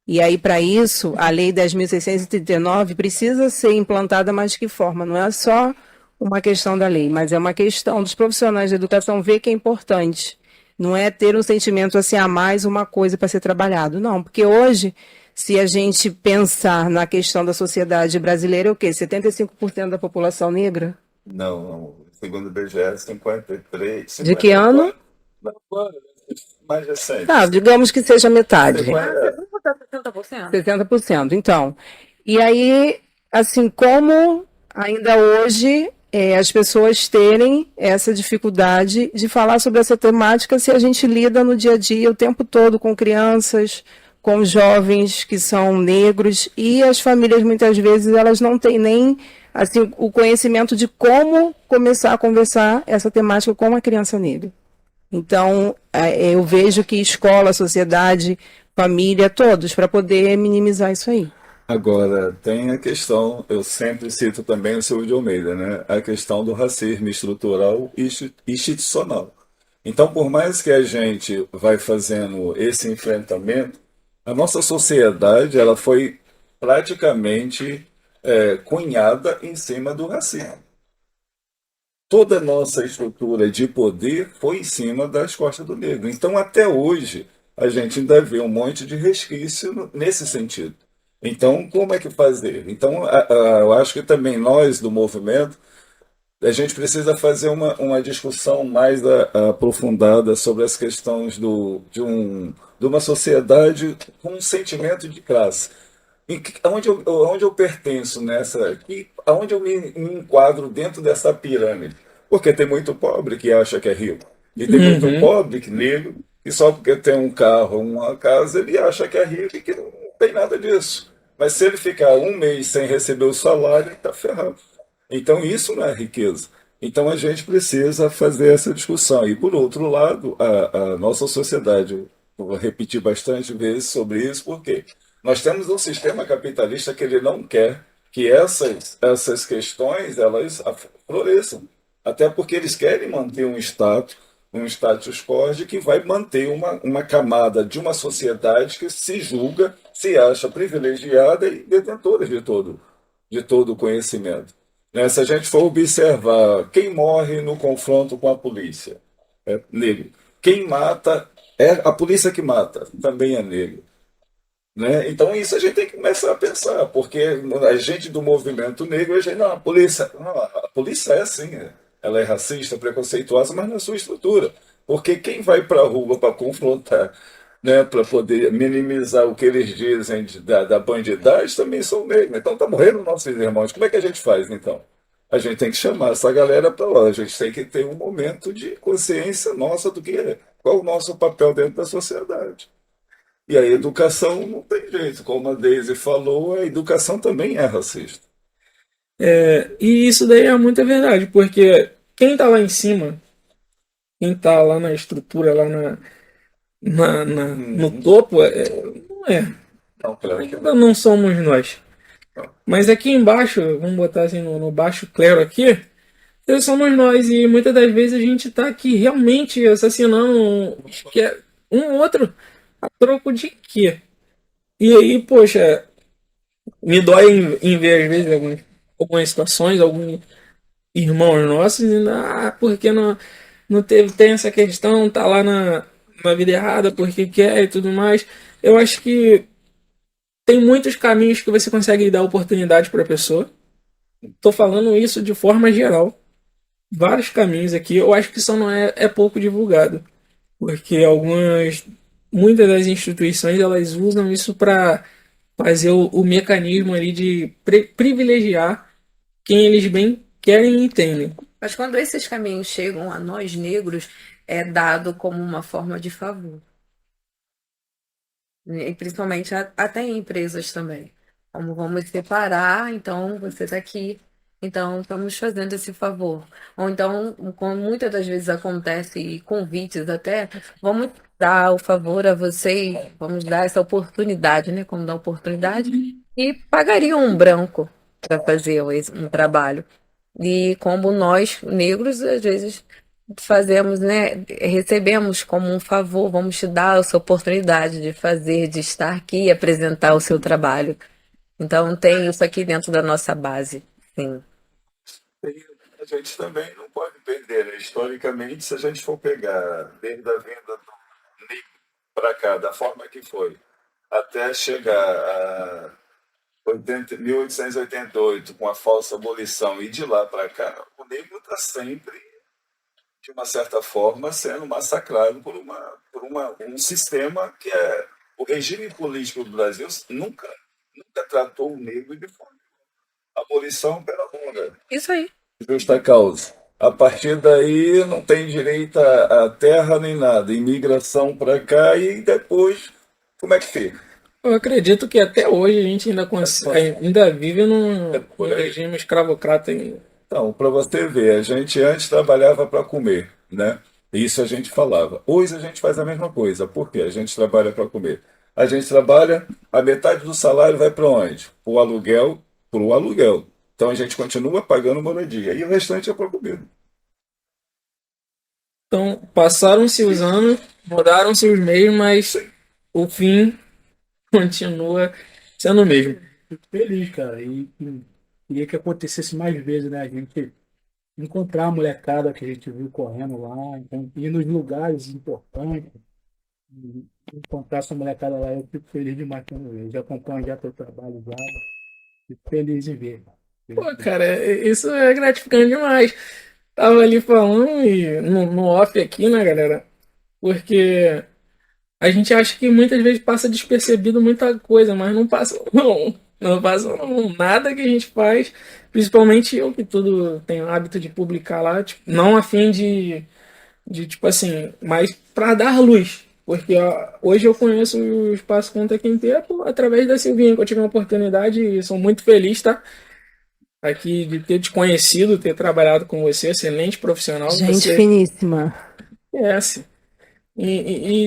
E aí, para isso, a Lei 10.639 precisa ser implantada, mas de que forma? Não é só uma questão da lei, mas é uma questão dos profissionais da educação ver que é importante. Não é ter um sentimento assim, a mais uma coisa para ser trabalhado. Não, porque hoje, se a gente pensar na questão da sociedade brasileira, é o quê? 75% da população negra? Não, segundo o IBGE, 53, De que ano? 54, mais recente. Tá, digamos que seja metade. 60%. 60%. Então, e aí, assim, como ainda hoje as pessoas terem essa dificuldade de falar sobre essa temática se a gente lida no dia a dia o tempo todo com crianças, com jovens que são negros e as famílias muitas vezes elas não têm nem assim o conhecimento de como começar a conversar essa temática com uma criança negra. Então, eu vejo que escola, sociedade, família, todos, para poder minimizar isso aí. Agora, tem a questão, eu sempre cito também o Silvio de Almeida, né? A questão do racismo estrutural e institucional. Então, por mais que a gente vai fazendo esse enfrentamento, a nossa sociedade ela foi praticamente cunhada em cima do racismo. Toda a nossa estrutura de poder foi em cima das costas do negro. Então, até hoje, a gente ainda vê um monte de resquício nesse sentido. Então, como é que fazer? Então, eu acho que também nós, do movimento, a gente precisa fazer uma discussão mais aprofundada sobre as questões de uma sociedade com um sentimento de classe. Onde eu pertenço aonde eu me enquadro dentro dessa pirâmide? Porque tem muito pobre que acha que é rico. E tem muito pobre que negro, e só porque tem um carro, uma casa, ele acha que é rico e que não tem nada disso. Mas se ele ficar um mês sem receber o salário, ele está ferrado. Então isso não é riqueza. Então a gente precisa fazer essa discussão. E por outro lado, a nossa sociedade, eu vou repetir bastante vezes sobre isso, porque nós temos um sistema capitalista que ele não quer que essas questões elas floresçam. Até porque eles querem manter um status quo de que vai manter uma camada de uma sociedade que se julga, se acha privilegiada e detentora de todo o conhecimento. Né? Se a gente for observar quem morre no confronto com a polícia, é negro. Quem mata é a polícia que mata, também é negro. Né? Então isso a gente tem que começar a pensar, porque a gente do movimento negro, a gente, não, a polícia é assim, ela é racista, preconceituosa, mas na sua estrutura. Porque quem vai para a rua para confrontar, né, para poder minimizar o que eles dizem da bandidagem, também são negros. Então tá morrendo nossos irmãos. Como é que a gente faz então? A gente tem que chamar essa galera para lá, a gente tem que ter um momento de consciência nossa do que é, qual o nosso papel dentro da sociedade. E a educação não tem jeito, como a Daisy falou, a educação também é racista. E isso daí é muita verdade, porque quem tá lá em cima, quem tá lá na estrutura, lá no topo, não é. Não, claro que Ainda não somos nós. Mas aqui embaixo, vamos botar assim no baixo clero aqui, eles somos nós. E muitas das vezes a gente tá aqui realmente assassinando um outro a troco de quê? E aí, poxa, me dói em ver às vezes algumas situações, alguns irmãos nossos, e, porque não tem essa questão, tá lá na vida errada, porque quer e tudo mais. Eu acho que tem muitos caminhos que você consegue dar oportunidade para a pessoa. Tô falando isso de forma geral. Vários caminhos aqui. Eu acho que só não é pouco divulgado. Porque muitas das instituições, elas usam isso para fazer o mecanismo ali de privilegiar quem eles bem querem e entendem. Mas quando esses caminhos chegam a nós negros, é dado como uma forma de favor. E principalmente até em empresas também. Como vamos separar, então você está aqui, então estamos fazendo esse favor. Ou então, como muitas das vezes acontece, e convites até, vamos dar o favor a vocês, vamos dar essa oportunidade, né? Como dar oportunidade, e pagariam um branco para fazer um trabalho. E como nós, negros, às vezes fazemos, né? Recebemos como um favor, vamos te dar essa oportunidade de fazer, de estar aqui e apresentar o seu trabalho. Então tem isso aqui dentro da nossa base, sim. E a gente também não pode perder, né? Historicamente, se a gente for pegar desde a vinda do negro para cá, da forma que foi, até chegar a 1888, com a falsa abolição, e de lá para cá, o negro está sempre, de uma certa forma, sendo massacrado um sistema que é. O regime político do Brasil nunca tratou o negro de forma. Abolição pela honra, Isso aí. justa causa. A partir daí, não tem direito a terra nem nada, imigração para cá e depois, como é que fica? Eu acredito que até hoje a gente ainda vive Por num aí. regime escravocrata ainda. Então, para você ver, a gente antes trabalhava para comer, né? Isso a gente falava. Hoje a gente faz a mesma coisa. Por quê? A gente trabalha para comer. A gente trabalha, a metade do salário vai para onde? Para o aluguel, para o aluguel. Então a gente continua pagando moradia e o restante é para comida. Então, passaram-se os anos, mudaram-se os meios, mas o fim continua sendo o mesmo. Fico feliz, cara. E queria que acontecesse mais vezes, né? A gente encontrar a molecada que a gente viu correndo lá, então, ir nos lugares importantes, e encontrar essa molecada lá, eu fico feliz demais quando eu já acompanho já teu trabalho já, fico feliz em ver. Pô, cara, isso é gratificante demais. Tava ali falando e no off aqui, né, galera? Porque a gente acha que muitas vezes passa despercebido muita coisa, mas não passa não. Não passa não. Nada que a gente faz, principalmente eu que tudo tenho o hábito de publicar lá, tipo, não a fim de tipo assim, mas para dar luz. Porque ó, hoje eu conheço o Espaço Conta Quem Tempo através da Silvinha, que eu tive uma oportunidade e sou muito feliz, tá? Aqui de ter te conhecido, ter trabalhado com você, excelente profissional, Gente você finíssima. conhece.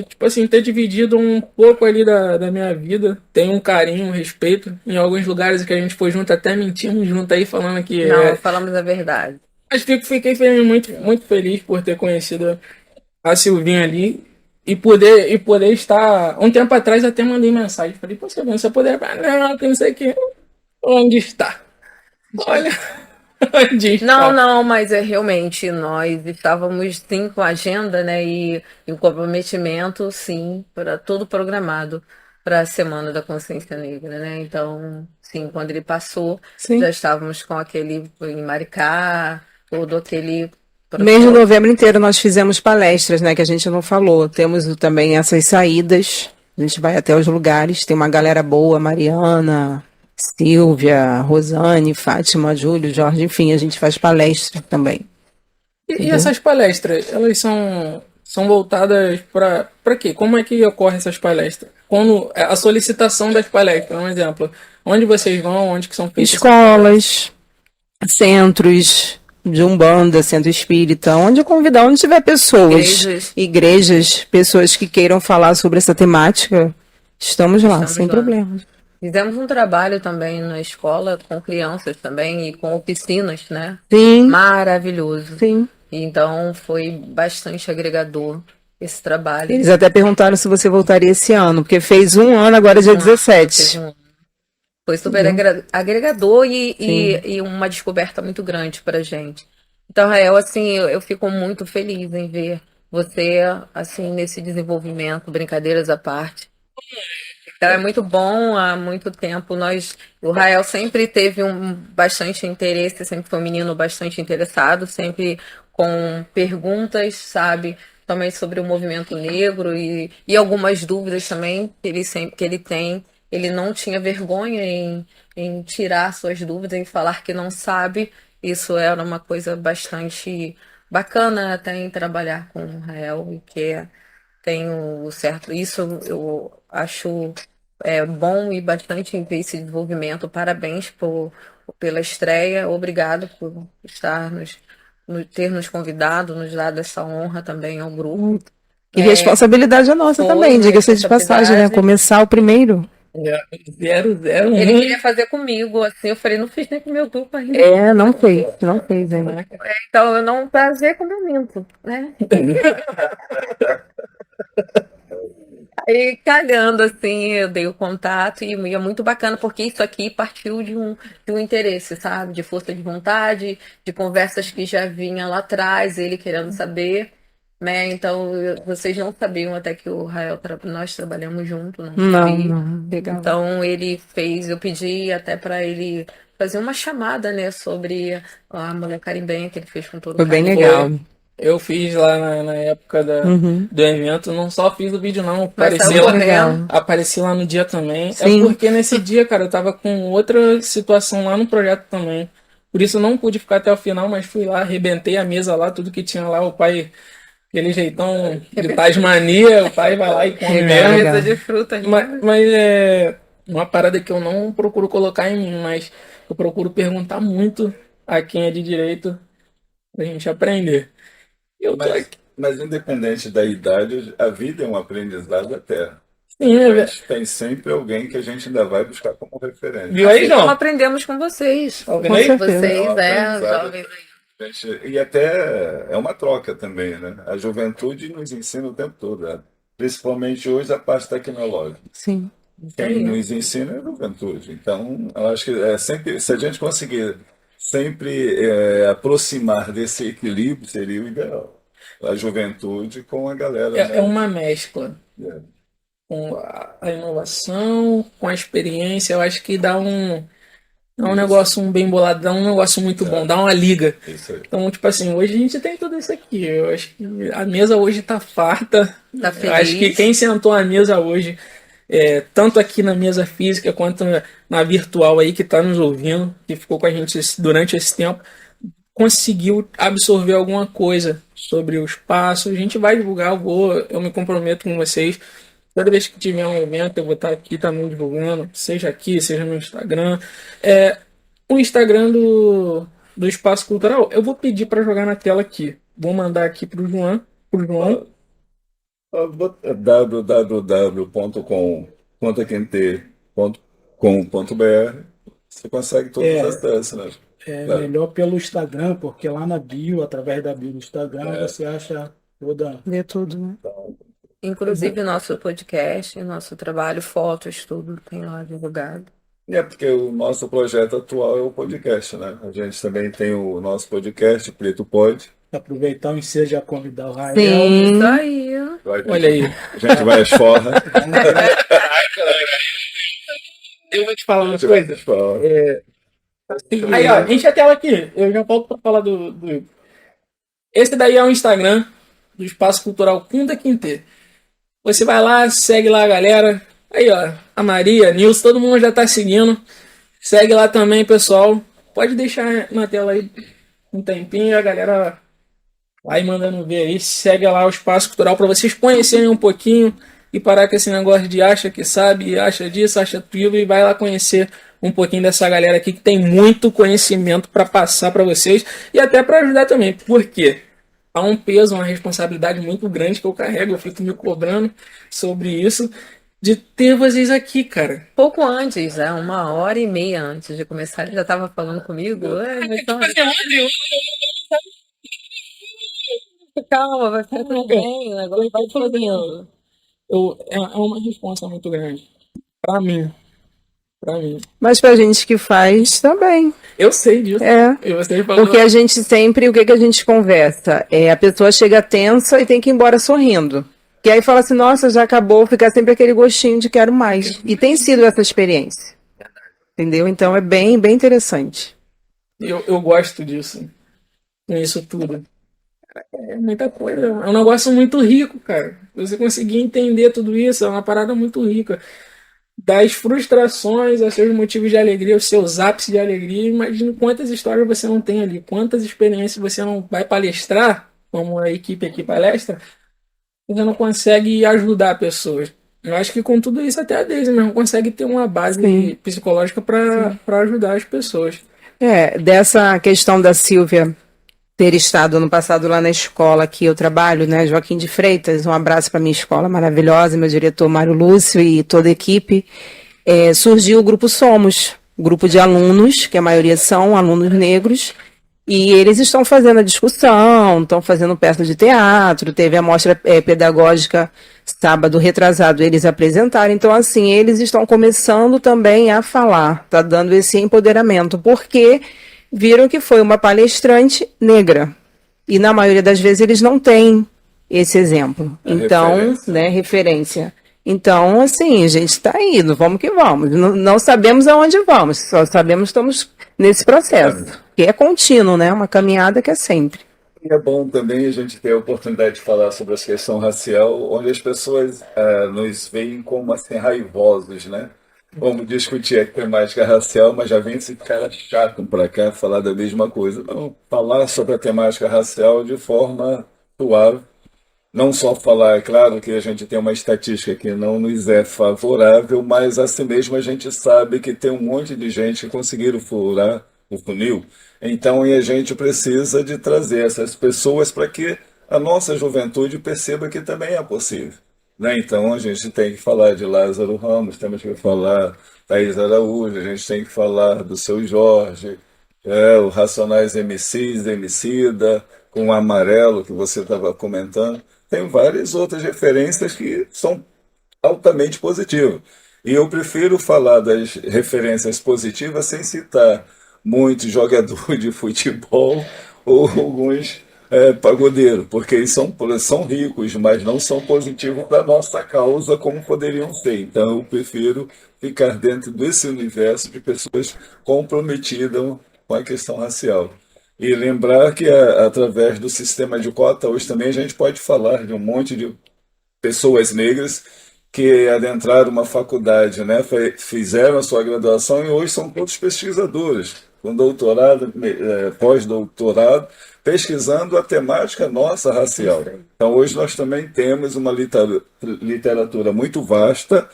Tipo assim, ter dividido um pouco ali da minha vida, tem um carinho, um respeito. Em alguns lugares que a gente foi junto, até mentimos junto aí, falando que Não, falamos a verdade. Mas fiquei muito feliz por ter conhecido a Silvinha ali e poder estar. Um tempo atrás até mandei mensagem. Falei, pô, Silvinha, você poderia. Não, que não sei o que. Onde está? Olha, onde Não, está? não, mas é realmente nós estávamos sim com a agenda, né, e o comprometimento, sim, para tudo programado para a Semana da Consciência Negra, né? Então, sim, quando ele passou, Sim. já estávamos com aquele em Maricá, todo aquele Mês de processo. novembro inteiro nós fizemos palestras, né, que a gente não falou. Temos também essas saídas. A gente vai até os lugares. Tem uma galera boa, Mariana, Silvia, Rosane, Fátima, Júlio, Jorge, enfim, a gente faz palestras também. E Entendeu? essas palestras, elas são voltadas para quê? Como é que ocorre essas palestras? Quando a solicitação das palestras, um exemplo, onde vocês vão, onde que são feitas? Escolas, centros de Umbanda, centro espírita, onde convidar, onde tiver pessoas, igrejas, pessoas que queiram falar sobre essa temática, estamos lá, Estamos sem lá. problemas. Fizemos um trabalho também na escola com crianças também e com oficinas, né? Sim, Maravilhoso. sim. Então foi bastante agregador esse trabalho. Eles até perguntaram se você voltaria esse ano, porque fez um ano, agora é dia 17. Foi super agregador e uma descoberta muito grande pra gente. Então, Rael, assim, eu fico muito feliz em ver você, assim, nesse desenvolvimento, brincadeiras à parte. Então, é muito bom, há muito tempo o Rael sempre teve bastante interesse, sempre foi um menino bastante interessado, sempre com perguntas, sabe, também sobre o movimento negro e algumas dúvidas também que ele tem. Ele não tinha vergonha em tirar suas dúvidas, em falar que não sabe. Isso era uma coisa bastante bacana até em trabalhar com o Rael, e que tenho certo. Isso eu acho bom e bastante ver esse desenvolvimento. Parabéns pela estreia. Obrigado por ter nos convidado, nos dado essa honra também ao grupo. E responsabilidade é nossa Foi também, uma diga-se de passagem, né? responsabilidade. Começar o primeiro. 001. Ele queria fazer comigo, assim, eu falei, não fiz nem com o meu grupo ainda. Não fez ainda. Então, eu não prazer como eu minto, né? Aí, cagando, assim, eu dei o contato e é muito bacana, porque isso aqui partiu de um interesse, sabe? De força de vontade, de conversas que já vinha lá atrás, ele querendo saber, né? Então, vocês não sabiam até que o Rael, nós trabalhamos junto, não sabia. Não, legal. Então, ele fez, eu pedi até para ele fazer uma chamada, né, sobre a mulher carimbenha que ele fez com todo Foi bem carinho. legal. Eu fiz lá na época Uhum. do evento, não só fiz o vídeo não, Mas apareci saiu lá, correndo. apareci lá no dia também. Sim. É porque nesse dia, cara, eu tava com outra situação lá no projeto também. Por isso eu não pude ficar até o final, mas fui lá, arrebentei a mesa lá, tudo que tinha lá, o pai, aquele jeitão de Tasmania, o pai vai lá e come Legal. mesmo. Mesa de frutas. Mas é uma parada que eu não procuro colocar em mim, mas eu procuro perguntar muito a quem é de direito pra gente aprender. Eu tô aqui. Mas independente da idade, a vida é um aprendizado eterno. Sim, Mas tem sempre alguém que a gente ainda vai buscar como referência. viu aí, Assim como João? aprendemos com vocês. Tá vendo aí? Com certeza. Vocês, Aprendizado. jovens. E até é uma troca também, né? A juventude nos ensina o tempo todo, né? Principalmente hoje a parte tecnológica. Sim. Quem nos ensina é a juventude. Então, eu acho que sempre, se a gente conseguir sempre aproximar desse equilíbrio, seria o ideal. A juventude com a galera. É né? uma mescla com a inovação, com a experiência. Eu acho que dá um negócio bem bolado, dá um negócio muito bom, dá uma liga. Isso aí. Então, tipo assim, hoje a gente tem tudo isso aqui. Eu acho que a mesa hoje tá farta. Tá Eu acho que feliz. quem sentou à mesa hoje, tanto aqui na mesa física quanto na virtual aí, que tá nos ouvindo, que ficou com a gente durante esse tempo, conseguiu absorver alguma coisa sobre o espaço. A gente vai divulgar, eu me comprometo com vocês. Toda vez que tiver um evento, eu vou estar aqui também divulgando, seja aqui, seja no Instagram. O Instagram do Espaço Cultural, eu vou pedir para jogar na tela aqui. Vou mandar aqui pro João. www.contaquente.com.br. Você consegue todos os acessos, né? É Claro. melhor pelo Instagram, porque lá na bio, através da bio do Instagram, você acha toda. Vê tudo, né? Inclusive nosso podcast, nosso trabalho, fotos, tudo tem lá divulgado. E é porque o nosso projeto atual é o podcast, né? A gente também tem o nosso podcast, Preto Pod. Aproveitar o ensejo já convidar o Rael. Sim. Isso aí. Olha aí. A gente vai às forras. Eu vou te falar uma A gente vai coisa. às forras. Aí, ó, enche a tela aqui. Eu já volto para falar do. Esse daí é o Instagram do Espaço Cultural Kunta Kinte. Você vai lá, segue lá a galera. Aí, ó, a Maria, a Nilson, todo mundo já tá seguindo. Segue lá também, pessoal. Pode deixar na tela aí um tempinho, a galera vai mandando ver aí. Segue lá o Espaço Cultural para vocês conhecerem um pouquinho e parar com esse negócio de acha que sabe, acha disso, acha aquilo e vai lá conhecer um pouquinho dessa galera aqui que tem muito conhecimento para passar para vocês e até para ajudar também. Por quê? Há um peso, uma responsabilidade muito grande que eu carrego, eu fico me cobrando sobre isso, de ter vocês aqui, cara. Pouco antes, 1h30 antes de começar, ele já estava falando comigo. Calma, vai ficar tudo bem, o negócio vai fluindo. É uma responsa muito grande. Pra mim. Mas pra gente que faz também. Eu sei disso. É. E você falou. Porque a gente sempre, o que a gente conversa? A pessoa chega tensa e tem que ir embora sorrindo. E aí fala assim, nossa, já acabou, fica sempre aquele gostinho de quero mais. E tem sido essa experiência. Entendeu? Então é bem, bem interessante. Eu gosto disso. Com isso tudo. É muita coisa. É um negócio muito rico, cara. Você conseguir entender tudo isso é uma parada muito rica. Das frustrações aos seus motivos de alegria, aos seus ápices de alegria. Imagina quantas histórias você não tem ali, quantas experiências você não vai palestrar, como a equipe aqui palestra, você não consegue ajudar pessoas. Eu acho que com tudo isso até a Daisy mesmo consegue ter uma base Sim. psicológica para ajudar as pessoas. Dessa questão da Silvia ter estado ano passado lá na escola que eu trabalho, né, Joaquim de Freitas, um abraço para minha escola maravilhosa, meu diretor Mário Lúcio e toda a equipe, surgiu o grupo Somos, grupo de alunos, que a maioria são alunos negros, e eles estão fazendo a discussão, estão fazendo peça de teatro, teve a mostra pedagógica sábado retrasado, eles apresentaram, então assim, eles estão começando também a falar, tá dando esse empoderamento, porque viram que foi uma palestrante negra. E na maioria das vezes eles não têm esse exemplo. Então, Referência. né, referência. Então, assim, a gente está indo, vamos que vamos. Não sabemos aonde vamos, só sabemos que estamos nesse processo, que é contínuo, né? Uma caminhada que é sempre. E é bom também a gente ter a oportunidade de falar sobre essa questão racial, onde as pessoas nos veem como assim, raivosos, né? Vamos discutir a temática racial, mas já vem esse cara chato para cá falar da mesma coisa. Não, falar sobre a temática racial de forma suave. Não só falar, é claro que a gente tem uma estatística que não nos é favorável, mas assim mesmo a gente sabe que tem um monte de gente que conseguiram furar o funil. Então, e a gente precisa de trazer essas pessoas para que a nossa juventude perceba que também é possível. Né? Então, a gente tem que falar de Lázaro Ramos, temos que falar Thaís Araújo, a gente tem que falar do Seu Jorge, o Racionais MCs, Emicida, com o Amarelo, que você estava comentando. Tem várias outras referências que são altamente positivas. E eu prefiro falar das referências positivas sem citar muitos jogadores de futebol ou alguns pagodeiros, porque eles são ricos, mas não são positivos para a nossa causa como poderiam ser. Então eu prefiro ficar dentro desse universo de pessoas comprometidas com a questão racial. E lembrar que através do sistema de cota, hoje também a gente pode falar de um monte de pessoas negras que adentraram uma faculdade, né, fizeram a sua graduação e hoje são todos pesquisadores, com doutorado, pós-doutorado, pesquisando a temática nossa racial. Então hoje nós também temos uma literatura muito vasta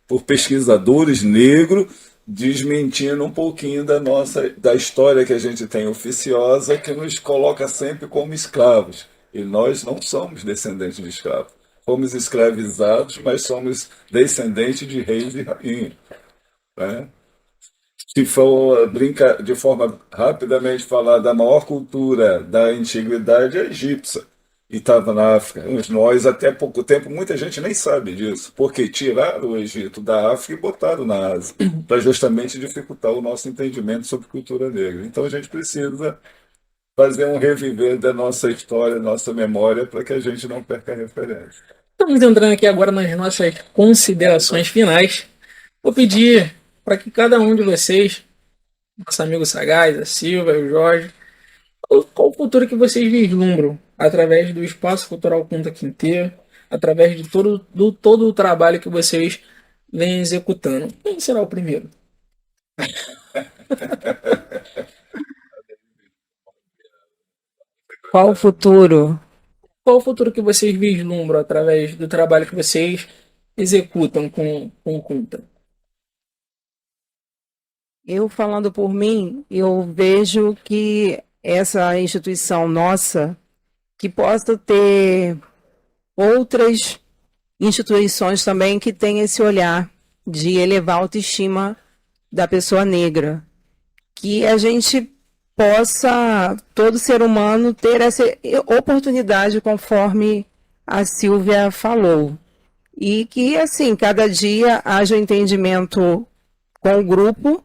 por pesquisadores negros desmentindo um pouquinho da história que a gente tem oficiosa, que nos coloca sempre como escravos. E nós não somos descendentes de escravos. Fomos escravizados, mas somos descendentes de reis e rainhas. Né? Se for brincar de forma rapidamente falar da maior cultura da antiguidade, é a egípcia. E estava na África. Nós, até pouco tempo, muita gente nem sabe disso, porque tiraram o Egito da África e botaram na Ásia, para justamente dificultar o nosso entendimento sobre cultura negra. Então a gente precisa fazer um reviver da nossa história, nossa memória, para que a gente não perca a referência. Estamos entrando aqui agora nas nossas considerações finais. Vou pedir para que cada um de vocês, nosso amigo Sagaz, a Silva, o Jorge, qual o futuro que vocês vislumbram através do Espaço Cultural Kunta Kinte, através de todo o trabalho que vocês vêm executando? Quem será o primeiro? Qual o futuro? Qual o futuro que vocês vislumbram através do trabalho que vocês executam com o Kunta? Eu falando por mim, eu vejo que essa instituição nossa, que possa ter outras instituições também que tenham esse olhar de elevar a autoestima da pessoa negra. Que a gente possa, todo ser humano, ter essa oportunidade conforme a Silvia falou. E que, assim, cada dia haja um entendimento com o grupo,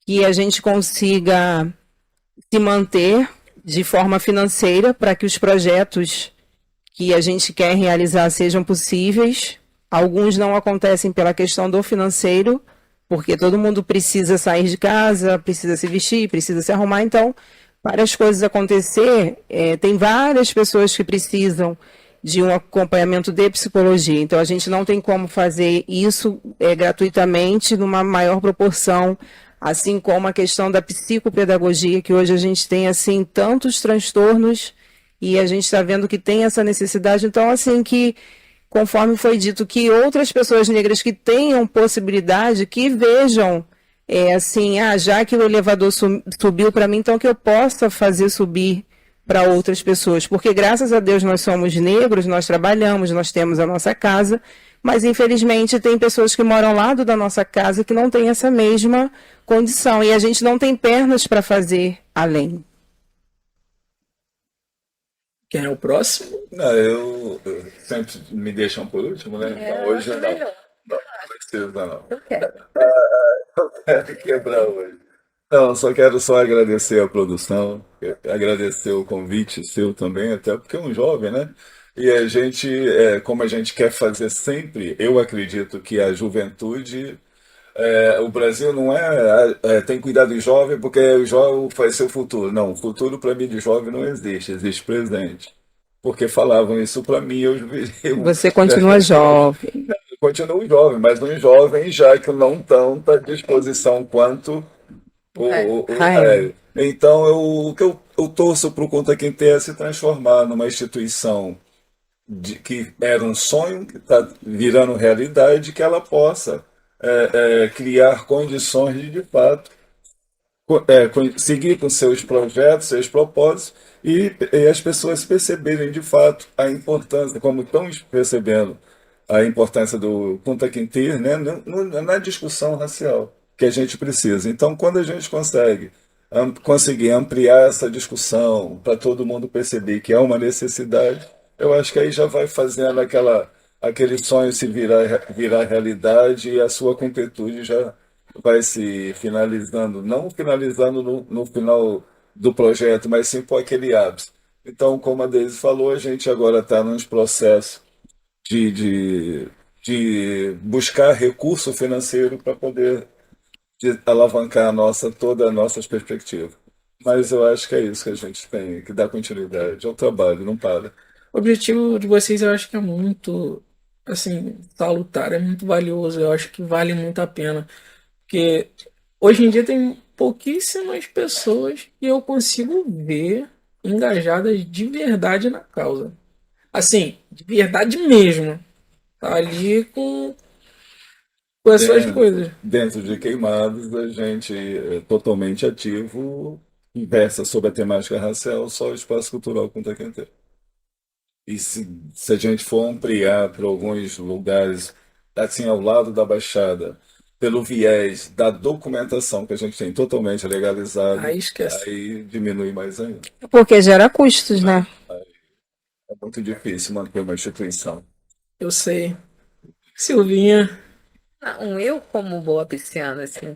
que a gente consiga se manter de forma financeira para que os projetos que a gente quer realizar sejam possíveis. Alguns não acontecem pela questão do financeiro, porque todo mundo precisa sair de casa, precisa se vestir, precisa se arrumar. Então, para as coisas acontecer, tem várias pessoas que precisam de um acompanhamento de psicologia. Então, a gente não tem como fazer isso gratuitamente, numa maior proporção, assim como a questão da psicopedagogia, que hoje a gente tem assim tantos transtornos e a gente está vendo que tem essa necessidade. Então, assim, que conforme foi dito, que outras pessoas negras que tenham possibilidade, que vejam, assim, já que o elevador subiu para mim, então que eu possa fazer subir para outras pessoas, porque graças a Deus nós somos negros, nós trabalhamos, nós temos a nossa casa, mas infelizmente tem pessoas que moram ao lado da nossa casa que não têm essa mesma condição, e a gente não tem pernas para fazer além. Quem é o próximo? Não, eu sempre me deixam por último, né? Então hoje não. Não precisa não. Eu quero. Quero quebrar hoje. Não, só quero agradecer a produção, agradecer o convite seu também, até porque é um jovem, né? E a gente, como a gente quer fazer sempre, eu acredito que a juventude, o Brasil não tem que cuidar do jovem porque o jovem vai ser o futuro. Não, o futuro para mim de jovem não existe, existe presente. Porque falavam isso para mim, eu Você continua jovem. continuo jovem, mas um jovem já que não tanta disposição quanto É. Então, o que eu torço para o Conta Quem Tem é se transformar numa instituição que era um sonho, que está virando realidade, que ela possa criar condições de fato, seguir com seus projetos, seus propósitos, e as pessoas perceberem de fato a importância, como estão percebendo a importância do Kunta Kinte, né, na discussão racial que a gente precisa. Então, quando a gente conseguir ampliar essa discussão para todo mundo perceber que é uma necessidade, eu acho que aí já vai fazendo aquele sonho se virar realidade e a sua completude já vai se finalizando, não finalizando no final do projeto, mas sim por aquele ápice. Então, como a Deise falou, a gente agora está nos processos de, de, de buscar recurso financeiro para poder alavancar toda a nossas perspectivas. Mas eu acho que é isso que a gente tem que dar continuidade ao trabalho, não para. O objetivo de vocês eu acho que é muito, assim, salutar, é muito valioso, eu acho que vale muito a pena. Porque hoje em dia tem pouquíssimas pessoas que eu consigo ver engajadas de verdade na causa. Assim, de verdade mesmo. Tá ali com as suas coisas. Dentro de Queimados, a gente é totalmente ativo, conversa sobre a temática racial, só o Espaço Cultural Kunta Kinte. E se a gente for ampliar para alguns lugares, assim, ao lado da Baixada, pelo viés da documentação que a gente tem totalmente legalizado, Aí esquece. aí diminui mais ainda. Porque gera custos, né? É muito difícil manter uma instituição. Eu sei. Silvinha, Não, eu como boa pisciana, assim,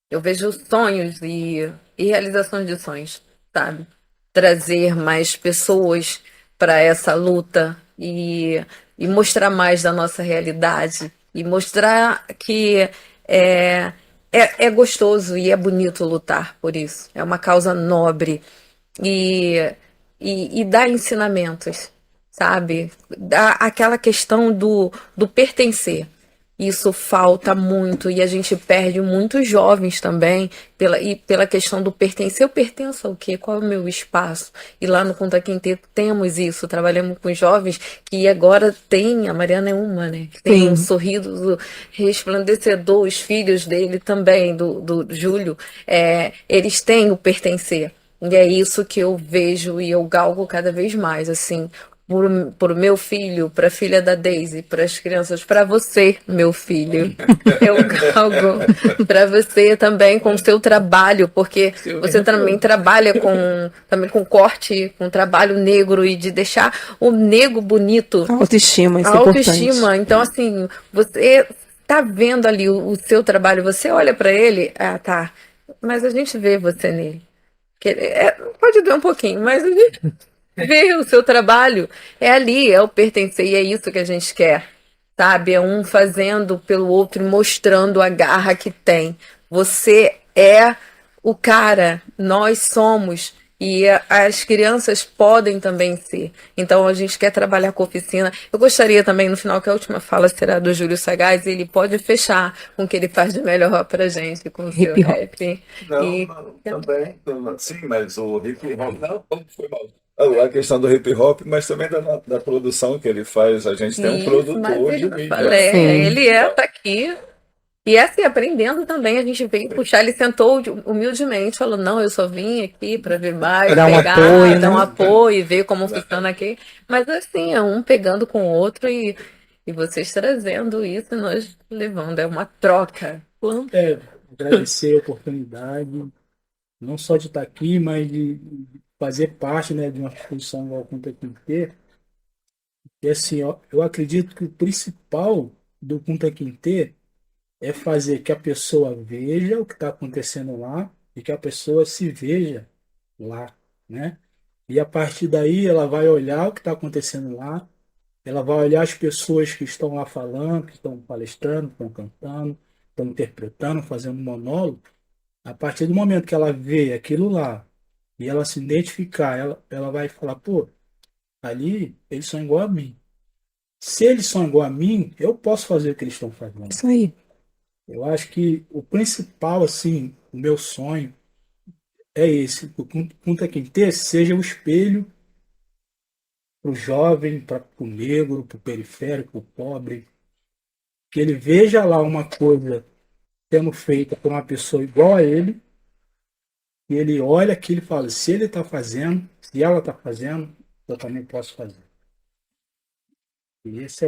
eu vejo sonhos e realizações de sonhos, sabe? Trazer mais pessoas para essa luta e mostrar mais da nossa realidade e mostrar que é gostoso e é bonito lutar por isso. É uma causa nobre e, e dar ensinamentos, sabe? Dá aquela questão do pertencer. Isso falta muito e a gente perde muitos jovens também pela questão do pertencer. Eu pertenço ao quê? Qual é o meu espaço? E lá no Conta Quinte temos isso, trabalhamos com jovens que agora tem, a Mariana é uma, né? Tem um sorriso resplandecedor, os filhos dele também, do Júlio, eles têm o pertencer. E é isso que eu vejo e eu galgo cada vez mais, assim, por meu filho, para a filha da Daisy, para as crianças, para você, meu filho. Eu galgo para você também com o seu trabalho, porque você também trabalha com corte, com trabalho negro e de deixar o negro bonito. Autoestima, isso A é importante. autoestima. Então, assim, você tá vendo ali o seu trabalho, você olha para ele, tá, mas a gente vê você nele. Pode doer um pouquinho, mas a gente vê o seu trabalho. É ali, é o pertencer, e é isso que a gente quer, sabe? É um fazendo pelo outro e mostrando a garra que tem. Você é o cara, nós somos, e as crianças podem também ser. Então a gente quer trabalhar com oficina. Eu gostaria também, no final, que a última fala será do Júlio Sagaz, ele pode fechar com o que ele faz de melhor pra gente, com o seu Hip hop. rap. Não, também. Sim, mas o hip hop não foi mal. a questão do hip hop, mas também da produção que ele faz. A gente tem um Isso, mas produtor de ele, mídia. falei, Sim. ele tá aqui. E assim, aprendendo também, a gente veio puxar, ele sentou humildemente, falou, não, eu só vim aqui para ver mais, Dar um pegar, apoio, dar um né? apoio, e ver como funciona aqui. Mas assim, é um pegando com o outro e vocês trazendo isso, e nós levando, é uma troca. Agradecer a oportunidade, não só de estar aqui, mas de fazer parte, né, de uma instituição igual a Kunta Kinte. E assim, ó, eu acredito que o principal do Kunta Kinte é fazer que a pessoa veja o que está acontecendo lá e que a pessoa se veja lá, né? E a partir daí ela vai olhar o que está acontecendo lá, ela vai olhar as pessoas que estão lá falando, que estão palestrando, estão cantando, estão interpretando, fazendo monólogo. A partir do momento que ela vê aquilo lá e ela se identificar, ela vai falar, pô, ali eles são igual a mim. Se eles são igual a mim, eu posso fazer o que eles estão fazendo. Isso aí. Eu acho que o principal, assim, o meu sonho é esse, que o Kunta Kinte seja o espelho para o jovem, para o negro, para o periférico, para o pobre, que ele veja lá uma coisa sendo feita por uma pessoa igual a ele, e ele olha aquilo e fala, se ele está fazendo, se ela está fazendo, eu também posso fazer. E esse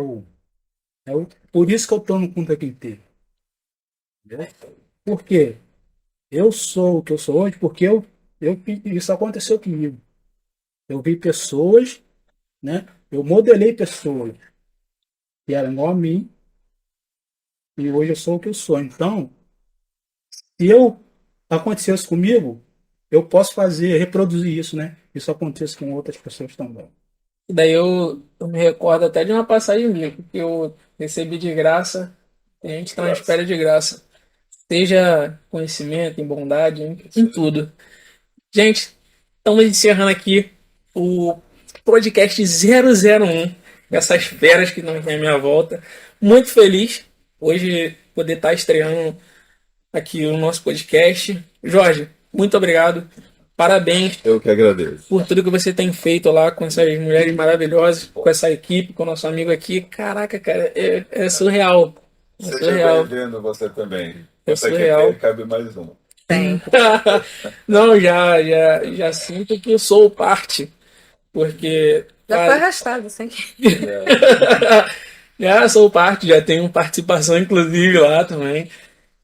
por isso que eu estou no Kunta Kinte. Entendeu? Por quê? Eu sou o que eu sou hoje porque isso aconteceu comigo. Eu vi pessoas, né? Eu modelei pessoas que eram igual a mim e hoje eu sou o que eu sou. Então, se eu acontecesse comigo, eu posso fazer, reproduzir isso, né? Isso acontece com outras pessoas também. E daí eu me recordo até de uma passagem bíblica que eu recebi de graça, tem gente que está na espera de graça. Seja conhecimento, em bondade, em tudo. Gente, estamos encerrando aqui o podcast 001, essas feras que não tem à minha volta. Muito feliz hoje poder estar estreando aqui o nosso podcast. Jorge, muito obrigado. Parabéns Eu que agradeço. por tudo que você tem feito lá com essas mulheres maravilhosas, com essa equipe, com o nosso amigo aqui. Caraca, cara, é surreal. É Seja surreal. bem-vindo você também. É Você surreal. que cabe mais um. Tem. Não, já sinto que eu sou parte, porque Já foi arrastado, sem já sou parte, já tenho participação inclusive lá também.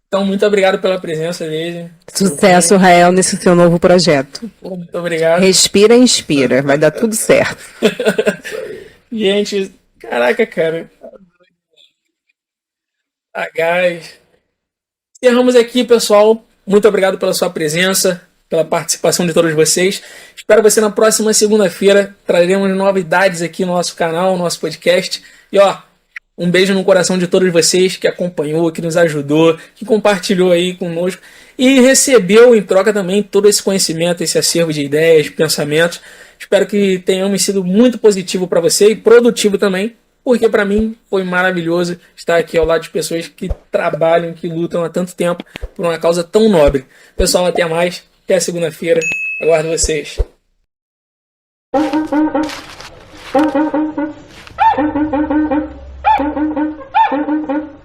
Então, muito obrigado pela presença dele. Sucesso, Rael, nesse seu novo projeto. Muito obrigado. Respira e inspira, vai dar tudo certo. Gente, caraca, cara. A gás. Encerramos aqui, pessoal. Muito obrigado pela sua presença, pela participação de todos vocês. Espero você na próxima segunda-feira. Traremos novidades aqui no nosso canal, no nosso podcast. E ó, um beijo no coração de todos vocês que acompanhou, que nos ajudou, que compartilhou aí conosco e recebeu em troca também todo esse conhecimento, esse acervo de ideias, pensamentos. Espero que tenhamos sido muito positivo para você e produtivo também, porque para mim foi maravilhoso estar aqui ao lado de pessoas que trabalham, que lutam há tanto tempo por uma causa tão nobre. Pessoal, até mais, até segunda-feira. Aguardo vocês. Thank you.